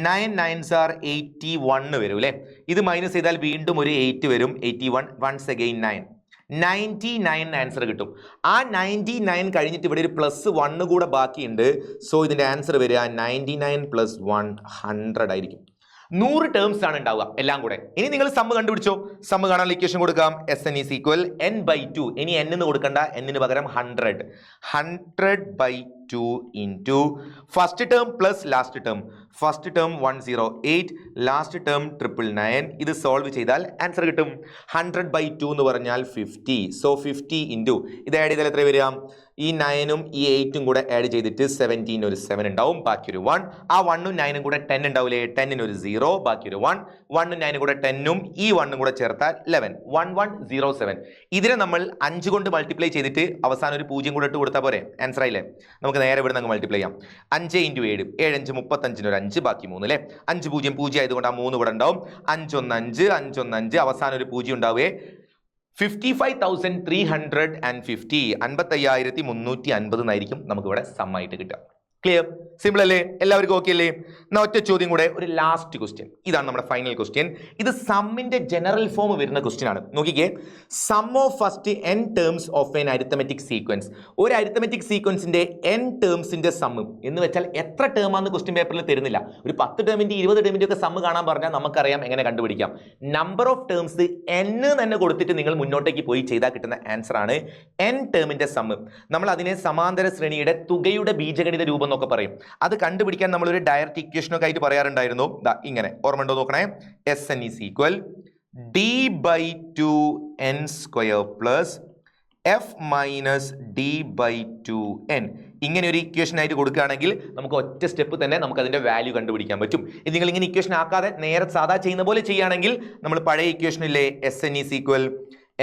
[SPEAKER 1] 9 9s are 81 വരും അല്ലേ? ഇത് മൈനസ് ചെയ്താൽ വീണ്ടും ഒരു 8 വരും. 81 വൺസ് അഗെയിൻ 9, 99 ആൻസർ കിട്ടും. ആ 99 കഴിഞ്ഞിട്ട് ഇവിടെ ഒരു +1 കൂടെ ബാക്കിയുണ്ട്. സോ ഇതിന്റെ ആൻസർ വരിക 99 + 1 100 ആയിരിക്കും. 100 ടേംസ് ആണ് ഉണ്ടാവുക എല്ലാം കൂടെ. ഇനി നിങ്ങൾ സമ്മ് കണ്ടുപിടിച്ചോ. സമ്മ് കാണാൻ ഇക്വേഷൻ കൊടുക്കാം. Sn is equal n/2. ഇനി n എന്ന് കൊടുക്കണ്ട, n-ന് പകരം 100. 100/2 into first term plus last term. First term 108, last term 999. ഇത് സോൾവ് ചെയ്താൽ ആൻസർ കിട്ടും. 100/2 എന്ന് പറഞ്ഞാൽ 50. സോ 50 ഇൻറ്റു ഇത് ആഡ് ചെയ്താൽ എത്ര വരിക? ഈ 9ഉം ഈ 8ഉം കൂടെ ആഡ് ചെയ്തിട്ട് 17 ഒരു 7 ഉണ്ടാവും, ബാക്കി ഒരു 1. ആ 1ഉം 9ഉം കൂടെ 10 ഉണ്ടാവില്ലേ? 10ന് ഒരു 0, ബാക്കി ഒരു 1. 1ഉം 9ഉം കൂടെ 10ഉം ഈ 1ഉം കൂടെ ചേർത്താൽ 11. 1107. ഇതിനെ നമ്മൾ 5 കൊണ്ട് മൾട്ടിപ്ലൈ ചെയ്തിട്ട് അവസാനം ഒരു 0 കൂടെ ഇട്ട് കൊടുത്താൽ പോരെ? ആൻസർ ആയില്ലേ? നമുക്ക് നേരെ ഇവിടെ നിന്ന് മൾട്ടിപ്ലൈ ചെയ്യാം. 5 × 7, 7 5 35, ഒരു 5, ബാക്കി 3 അല്ലേ? 5 0 0 ആയതുകൊണ്ട് ആ 3 ഇവിടെ ഉണ്ടാവും. 5 1 5, 5 1 5, അവസാനം ഒരു 0 ഉണ്ടാവേ. 55,350, 55,350 എന്നായിരിക്കും നമുക്കിവിടെ സമ്മായിട്ട് കിട്ടുക. ക്ലിയർ? സിമ്പിൾ അല്ലേ? എല്ലാവർക്കും ഓക്കെ അല്ലേ? എന്നാ ഒറ്റ ചോദ്യം കൂടെ, ഒരു ലാസ്റ്റ് ക്വസ്റ്റ്യൻ. ഇതാണ് നമ്മുടെ ഫൈനൽ ക്വസ്റ്റ്യൻ. ഇത് സമ്മിന്റെ ജനറൽ ഫോം വരുന്ന ക്വസ്റ്റ്യൻ ആണ്. നോക്കിക്കേ, sum of first n terms of an arithmetic sequence. ഒരു അരിത്തമെറ്റിക് സീക്വൻസിന്റെ n ടേംസിന്റെ സമ്മ് എന്ന് വെച്ചാൽ എത്ര ടേം ആണെന്ന് ക്വസ്റ്റ്യൻ പേപ്പറിൽ തരുന്നില്ല. ഒരു 10 ടേമിന്റെ 20 ടേമിന്റെ ഒക്കെ സമ്മ് കാണാൻ പറഞ്ഞാൽ നമുക്കറിയാം എങ്ങനെ കണ്ടുപിടിക്കാം. നമ്പർ ഓഫ് ടേംസ് n തന്നെ കൊടുത്തിട്ട് നിങ്ങൾ മുന്നോട്ടേക്ക് പോയി ചെയ്താൽ കിട്ടുന്ന ആൻസർ ആണ് n ടേമിന്റെ സമ്മ്. നമ്മൾ അതിനെ സമാന്തര ശ്രേണിയുടെ തുകയുടെ ബീജഗണിത രൂപം എന്നൊക്കെ പറയും. അത് കണ്ടുപിടിക്കാൻ നമ്മൾ ഒരു ഡയറക്റ്റ് ഇക്വേഷനൊക്കെ ആയിട്ട് പറയാറുണ്ടായിരുന്നു. ഇങ്ങനെ ഓർമ്മ ഉണ്ടോ നോക്കണേ. Sn is equal d/2n square plus f minus d/2n. ഇങ്ങനെ ഒരു ഇക്വേഷൻ ആയിട്ട് കൊടുക്കുകയാണെങ്കിൽ നമുക്ക് ഒറ്റ സ്റ്റെപ്പ് തന്നെ നമുക്ക് അതിന്റെ വാല്യൂ കണ്ടുപിടിക്കാൻ പറ്റും. ഇത് നിങ്ങൾ ഇങ്ങനെ ഇക്വേഷൻ ആക്കാതെ നേരെ സാധാ ചെയ്യുന്ന പോലെ ചെയ്യുകയാണെങ്കിൽ നമ്മൾ പഴയ ഇക്വേഷനിലെ Sn is equal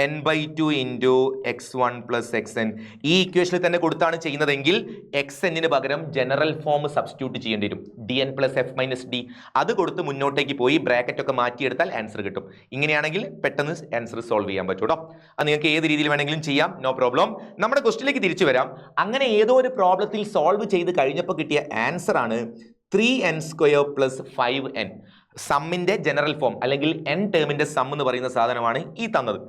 [SPEAKER 1] n/2 into x1 plus xn ഈ ഇക്വേഷനിൽ തന്നെ കൊടുത്താണ് ചെയ്യുന്നതെങ്കിൽ xnന് പകരം ജനറൽ ഫോം സബ്സ്റ്റിറ്റ്യൂട്ട് ചെയ്യേണ്ടി വരും. dn plus f minus d. അത് കൊടുത്ത് മുന്നോട്ടേക്ക് പോയി ബ്രാക്കറ്റ് ഒക്കെ മാറ്റിയെടുത്താൽ ആൻസർ കിട്ടും. ഇങ്ങനെയാണെങ്കിൽ പെട്ടെന്ന് ആൻസർ സോൾവ് ചെയ്യാൻ പറ്റും കേട്ടോ. അത് നിങ്ങൾക്ക് ഏത് രീതിയിൽ വേണമെങ്കിലും ചെയ്യാം, നോ പ്രോബ്ലം. നമ്മുടെ ക്വസ്റ്റിലേക്ക് തിരിച്ചു വരാം. അങ്ങനെ ഏതോ ഒരു പ്രോബ്ലത്തിൽ സോൾവ് ചെയ്ത് കഴിഞ്ഞപ്പോൾ കിട്ടിയ ആൻസർ ആണ് 3n square plus 5n. സമ്മിന്റെ ജനറൽ ഫോം അല്ലെങ്കിൽ n ടേമിന്റെ സം എന്ന് പറയുന്ന സാധനമാണ് ഈ തന്നത്.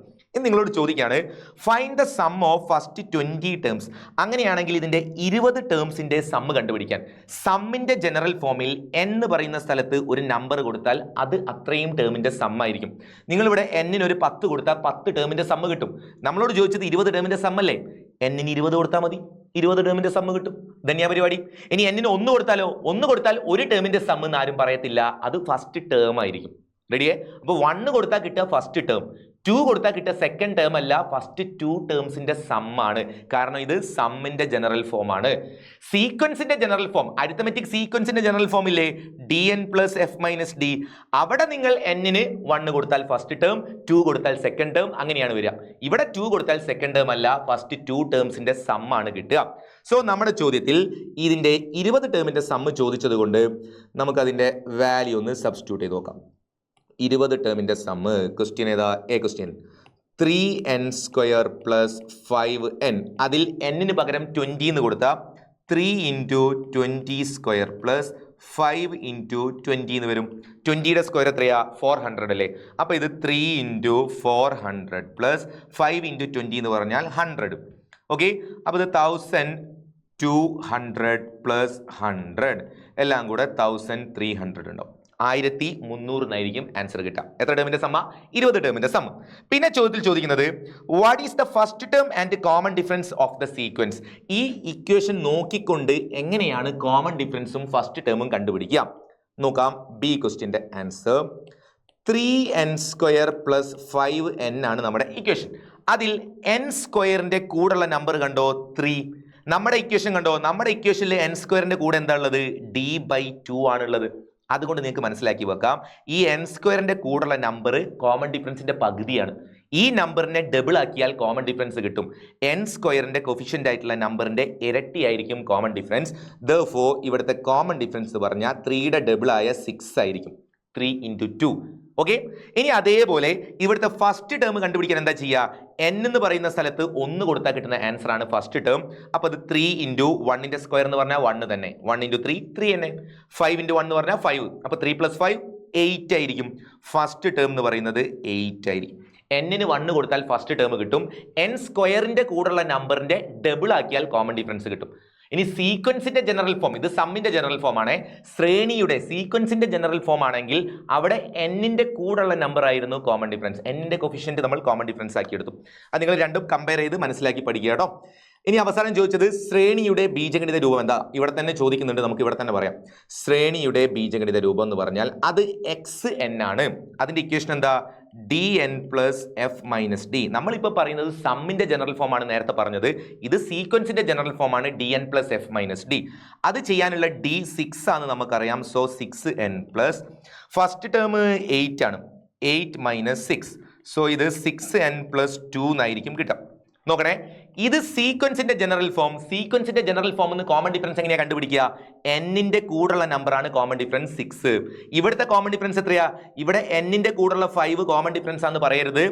[SPEAKER 1] നിങ്ങളോട് ചോദിക്കുകയാണ്, find the sum of first 20 terms. അങ്ങനെയാണെങ്കിൽ ഇതിന്റെ 20 ടേംസിന്റെ സമ്മ് കണ്ടുപിടിക്കാൻ സമ്മിന്റെ ജനറൽ ഫോമിൽ n എന്ന് പറയുന്ന സ്ഥലത്ത് ഒരു നമ്പർ കൊടുത്താൽ അത് അത്രയും ടേമിന്റെ സം ആയിരിക്കും. നിങ്ങളിവിടെ n-ന് ഒരു 10 കൊടുത്താൽ 10 ടേമിന്റെ സമ്മ് കിട്ടും. നമ്മളോട് ചോദിച്ചത് 20 ടേമിന്റെ സമ്മല്ലേ? n-ന് 20 കൊടുത്താൽ മതി, 20 ടേമിന്റെ സമ്മ് കിട്ടും. ധന്യ പരിപാടി. ഇനി n-ന് 1 കൊടുത്താലോ? 1 കൊടുത്താൽ ഒരു ടേമിന്റെ സമ്മ് എന്ന് ആരും പറയത്തില്ല, അത് ഫസ്റ്റ് ടേം ആയിരിക്കും. റെഡിയേ? അപ്പോൾ 1 കൊടുത്താൽ കിട്ടുക ഫസ്റ്റ് ടേം, 2 കൊടുത്താൽ കിട്ടുക സെക്കൻഡ് ടേം അല്ല, ഫസ്റ്റ് 2 ടേംസിന്റെ സമ്മാണ്. കാരണം ഇത് സമ്മിന്റെ ജനറൽ ഫോം ആണ്. സീക്വൻസിന്റെ ജനറൽ ഫോം, അരിത്തമെറ്റിക് സീക്വൻസിന്റെ ജനറൽ ഫോം ഇല്ലേ, dn plus f minus d. അവിടെ നിങ്ങൾ n-ന് 1 കൊടുത്താൽ ഫസ്റ്റ് ടേം, 2 കൊടുത്താൽ സെക്കൻഡ് ടേം, അങ്ങനെയാണ് വരിക. ഇവിടെ 2 കൊടുത്താൽ സെക്കൻഡ് ടേം അല്ല, ഫസ്റ്റ് 2 ടേംസിന്റെ സമ്മാണ് കിട്ടുക. സോ നമ്മുടെ ചോദ്യത്തിൽ ഇതിന്റെ 20 ടേമിന്റെ സമ്മ് ചോദിച്ചത് കൊണ്ട് നമുക്കതിന്റെ വാല്യൂ ഒന്ന് സബ്സ്റ്റിറ്റ്യൂട്ട് ചെയ്ത് നോക്കാം. 20 ടേമിന്റെ സമ്മ് ക്വസ്റ്റ്യൻ ഏതാ? A question. 3n square plus 5n. അതിൽ n-ന് പകരം 20 എന്ന് കൊടുത്താൽ 3 into 20 square plus 5 into 20 എന്ന് വരും. 20യുടെ സ്ക്വയർ എത്രയാ? 400 അല്ലേ? അപ്പോൾ ഇത് 3 into 400 plus 5 into 20 എന്ന് പറഞ്ഞാൽ 100. ഓക്കെ, അപ്പോൾ ഇത് 1200 plus 100 എല്ലാം കൂടെ 1300 ഉണ്ടാവും. 1300 എന്നായിരിക്കും ആൻസർ കിട്ടുക. എത്ര ടേമിന്റെ സമ്മ? 20 ടേമിന്റെ സമ്മ. പിന്നെ ചോദ്യത്തിൽ ചോദിക്കുന്നത് what is the first term and common difference of the sequence. ഈ ഇക്വേഷൻ നോക്കിക്കൊണ്ട് എങ്ങനെയാണ് കോമൺ ഡിഫറൻസും ഫസ്റ്റ് ടേമും കണ്ടുപിടിക്കുക നോക്കാം. ബി ക്വസ്റ്റ്യന്റെ answer 3n square plus 5n ആണ് നമ്മുടെ ഇക്വേഷൻ. അതിൽ n സ്ക്വയറിന്റെ കൂടെയുള്ള നമ്പർ കണ്ടോ? 3. നമ്മുടെ ഇക്വേഷൻ കണ്ടോ? നമ്മുടെ ഇക്വേഷനിൽ n സ്ക്വയറിന്റെ കൂടെ എന്താ ഉള്ളത്? d/2 ആണുള്ളത്. അതുകൊണ്ട് നിങ്ങൾക്ക് മനസ്സിലാക്കി വെക്കാം, ഈ n സ്ക്വയറിന്റെ കൂടെയുള്ള നമ്പർ കോമൺ ഡിഫറൻസിന്റെ പകുതിയാണ്. ഈ നമ്പറിനെ ഡബിൾ ആക്കിയാൽ കോമൺ ഡിഫറൻസ് കിട്ടും. n സ്ക്വയറിന്റെ കോഫിഷ്യന്റ് ആയിട്ടുള്ള നമ്പറിന്റെ ഇരട്ടി ആയിരിക്കും കോമൺ ഡിഫറൻസ്. Therefore ഇവിടുത്തെ കോമൺ ഡിഫറൻസ് പറഞ്ഞാൽ 3യുടെ ഡബിൾ ആയ 6 ആയിരിക്കും. 3 into 2. ഓക്കെ, ഇനി അതേപോലെ ഇവിടുത്തെ ഫസ്റ്റ് ടേം കണ്ടുപിടിക്കാൻ എന്താ ചെയ്യുക? n എന്ന് പറയുന്ന സ്ഥലത്ത് 1 കൊടുത്താൽ കിട്ടുന്ന ആൻസർ ആണ് ഫസ്റ്റ് ടേം. അപ്പോൾ അത് 3 into 1ന്റെ സ്ക്വയർ എന്ന് പറഞ്ഞാൽ 1 തന്നെ. 1 into 3 3 തന്നെ. 5 into 1 എന്ന് പറഞ്ഞാൽ 5. അപ്പോൾ 3 plus 5 8 ആയിരിക്കും. ഫസ്റ്റ് ടേം എന്ന് പറയുന്നത് 8 ആയിരിക്കും. n-ന് 1 കൊടുത്താൽ ഫസ്റ്റ് ടേം കിട്ടും. n സ്ക്വയറിന്റെ കൂടെയുള്ള നമ്പറിന്റെ ഡബിൾ ആക്കിയാൽ കോമൺ ഡിഫറൻസ് കിട്ടും. ഇനി സീക്വൻസിന്റെ ജനറൽ ഫോം, ഇത് സമ്മിന്റെ ജനറൽ ഫോം ആണ്. ശ്രേണിയുടെ സീക്വൻസിന്റെ ജനറൽ ഫോം ആണെങ്കിൽ അവിടെ n-ന്റെ കൂടെയുള്ള നമ്പർ ആയിരുന്നു കോമൺ ഡിഫറൻസ്. n-ന്റെ കോഫിഷ്യന്റ് നമ്മൾ കോമൺ ഡിഫറൻസ് ആക്കി എടുത്തു. അത് നിങ്ങൾ രണ്ടും കമ്പയർ ചെയ്ത് മനസ്സിലാക്കി പഠിക്കുക കേട്ടോ. ഇനി അവസാനം ചോദിച്ചത് ശ്രേണിയുടെ ബീജഗണിത രൂപം എന്താ? ഇവിടെ തന്നെ ചോദിക്കുന്നുണ്ട്, നമുക്ക് ഇവിടെ തന്നെ പറയാം. ശ്രേണിയുടെ ബീജഗണിത രൂപം എന്ന് പറഞ്ഞാൽ അത് xn ആണ്. അതിന്റെ ഇക്വേഷൻ എന്താ? dn plus f minus d. നമ്മളിപ്പോൾ പറയുന്നത് സമ്മിന്റെ ജനറൽ ഫോം ആണ് നേരത്തെ പറഞ്ഞത്. ഇത് സീക്വൻസിന്റെ ജനറൽ ഫോം ആണ് dn plus f minus d. അത് ചെയ്യാനുള്ള d 6 ആണ് നമുക്കറിയാം. So 6n plus first term 8 ആണ്. 8 minus 6. സോ ഇത് 6n plus 2 എന്നായിരിക്കും കിട്ടുക. നോക്കണേ, ഇത് സീക്വൻസിന്റെ ജനറൽ ഫോം. സീക്വൻസിന്റെ ജനറൽ ഫോം എന്ന് കോമൺ ഡിഫറൻസ് എങ്ങനെയാ കണ്ടുപിടിക്കുക? എന്നിന്റെ കൂടെയുള്ള നമ്പറാണ് കോമൺ ഡിഫറൻസ് 6. ഇവിടുത്തെ കോമൺ ഡിഫറൻസ് എത്രയാ? ഇവിടെ എന്നിന്റെ കൂടെയുള്ള 5 കോമൺ ഡിഫറൻസ് ആണെന്ന് പറയരുത്.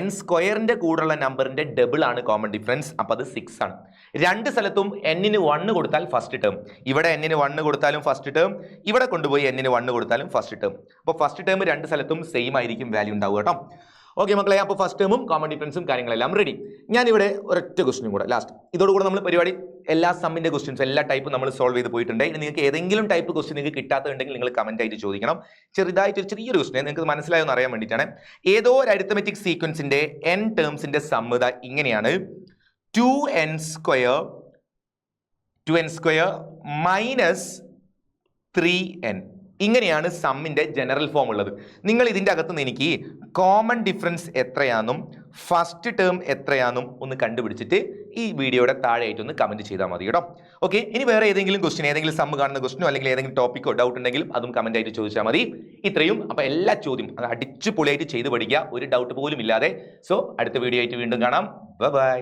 [SPEAKER 1] n സ്ക്വയറിന്റെ കൂടെയുള്ള നമ്പറിന്റെ ഡബിൾ ആണ് കോമൺ ഡിഫറൻസ്. അപ്പൊ അത് 6 ആണ്. രണ്ട് സ്ഥലത്തും എന്നിന് 1 കൊടുത്താൽ ഫസ്റ്റ് ടേം, ഇവിടെ എന്നിന് 1 കൊടുത്താലും ഫസ്റ്റ് ടേം, ഇവിടെ കൊണ്ടുപോയി എന്നിന് 1 കൊടുത്താലും ഫസ്റ്റ് ടേം. അപ്പോൾ ഫസ്റ്റ് ടേം രണ്ട് സ്ഥലത്തും സെയിം ആയിരിക്കും വാല്യൂ ഉണ്ടാവുക കേട്ടോ. ഓക്കെ മക്കളെ, അപ്പോൾ ഫസ്റ്റ് ടേമും കോമൺ ഡിഫറൻസും കാര്യങ്ങളെല്ലാം റെഡി. ഞാനിവിടെ ഒരൊറ്റ ക്വസ്റ്റ്യനും കൂടെ ലാസ്റ്റ്, ഇതോടുകൂടെ നമ്മൾ പരിപാടി എല്ലാ സമ്മിന്റെ ക്വസ്റ്റ്യൻസ് എല്ലാ ടൈപ്പും നമ്മൾ സോൾവ് ചെയ്ത് പോയിട്ടുണ്ട്. ഇനി നിങ്ങൾക്ക് ഏതെങ്കിലും ടൈപ്പ് ക്വസ്റ്റ്യൻ നിങ്ങൾക്ക് കിട്ടാത്തതുണ്ടെങ്കിൽ നിങ്ങൾ കമന്റ് ആയിട്ട് ചോദിക്കണം. ചെറുതായിട്ട് ഒരു ചെറിയൊരു ക്വസ്റ്റ്യൻ നിങ്ങൾക്ക് മനസ്സിലായെന്ന് അറിയാൻ വേണ്ടിയിട്ടാണ്. ഏതോ ഒരു അരിത്തമെറ്റിക് സീക്വൻസിന്റെ n ടേംസിന്റെ സമ്മത ഇങ്ങനെയാണ്: 2n സ്ക്വയർ മൈനസ് 3n. ഇങ്ങനെയാണ് സമ്മിന്റെ ജനറൽ ഫോം ഉള്ളത്. നിങ്ങൾ ഇതിന്റെ അകത്ത് നിന്ന് എനിക്ക് കോമൺ ഡിഫറൻസ് എത്രയാണെന്നും ഫസ്റ്റ് ടേം എത്രയാണെന്നും ഒന്ന് കണ്ടുപിടിച്ചിട്ട് ഈ വീഡിയോയുടെ താഴെയായിട്ട് ഒന്ന് കമന്റ് ചെയ്താൽ മതി കേട്ടോ. ഓക്കെ, ഇനി വേറെ ഏതെങ്കിലും ക്വസ്റ്റ്യൻ, ഏതെങ്കിലും സമ്മ് കാണുന്ന ക്വസ്റ്റ്യനോ അല്ലെങ്കിൽ ഏതെങ്കിലും ടോപ്പിക്കോ ഡൗട്ട് ഉണ്ടെങ്കിലും അതും കമന്റ് ആയിട്ട് ചോദിച്ചാൽ മതി. ഇത്രയും. അപ്പൊ എല്ലാ ചോദ്യം അത് അടിച്ചു പൊളിയായിട്ട് ചെയ്ത് പഠിക്കുക, ഒരു ഡൗട്ട് പോലും ഇല്ലാതെ. സോ അടുത്ത വീഡിയോ ആയിട്ട് വീണ്ടും കാണാം. ബൈ.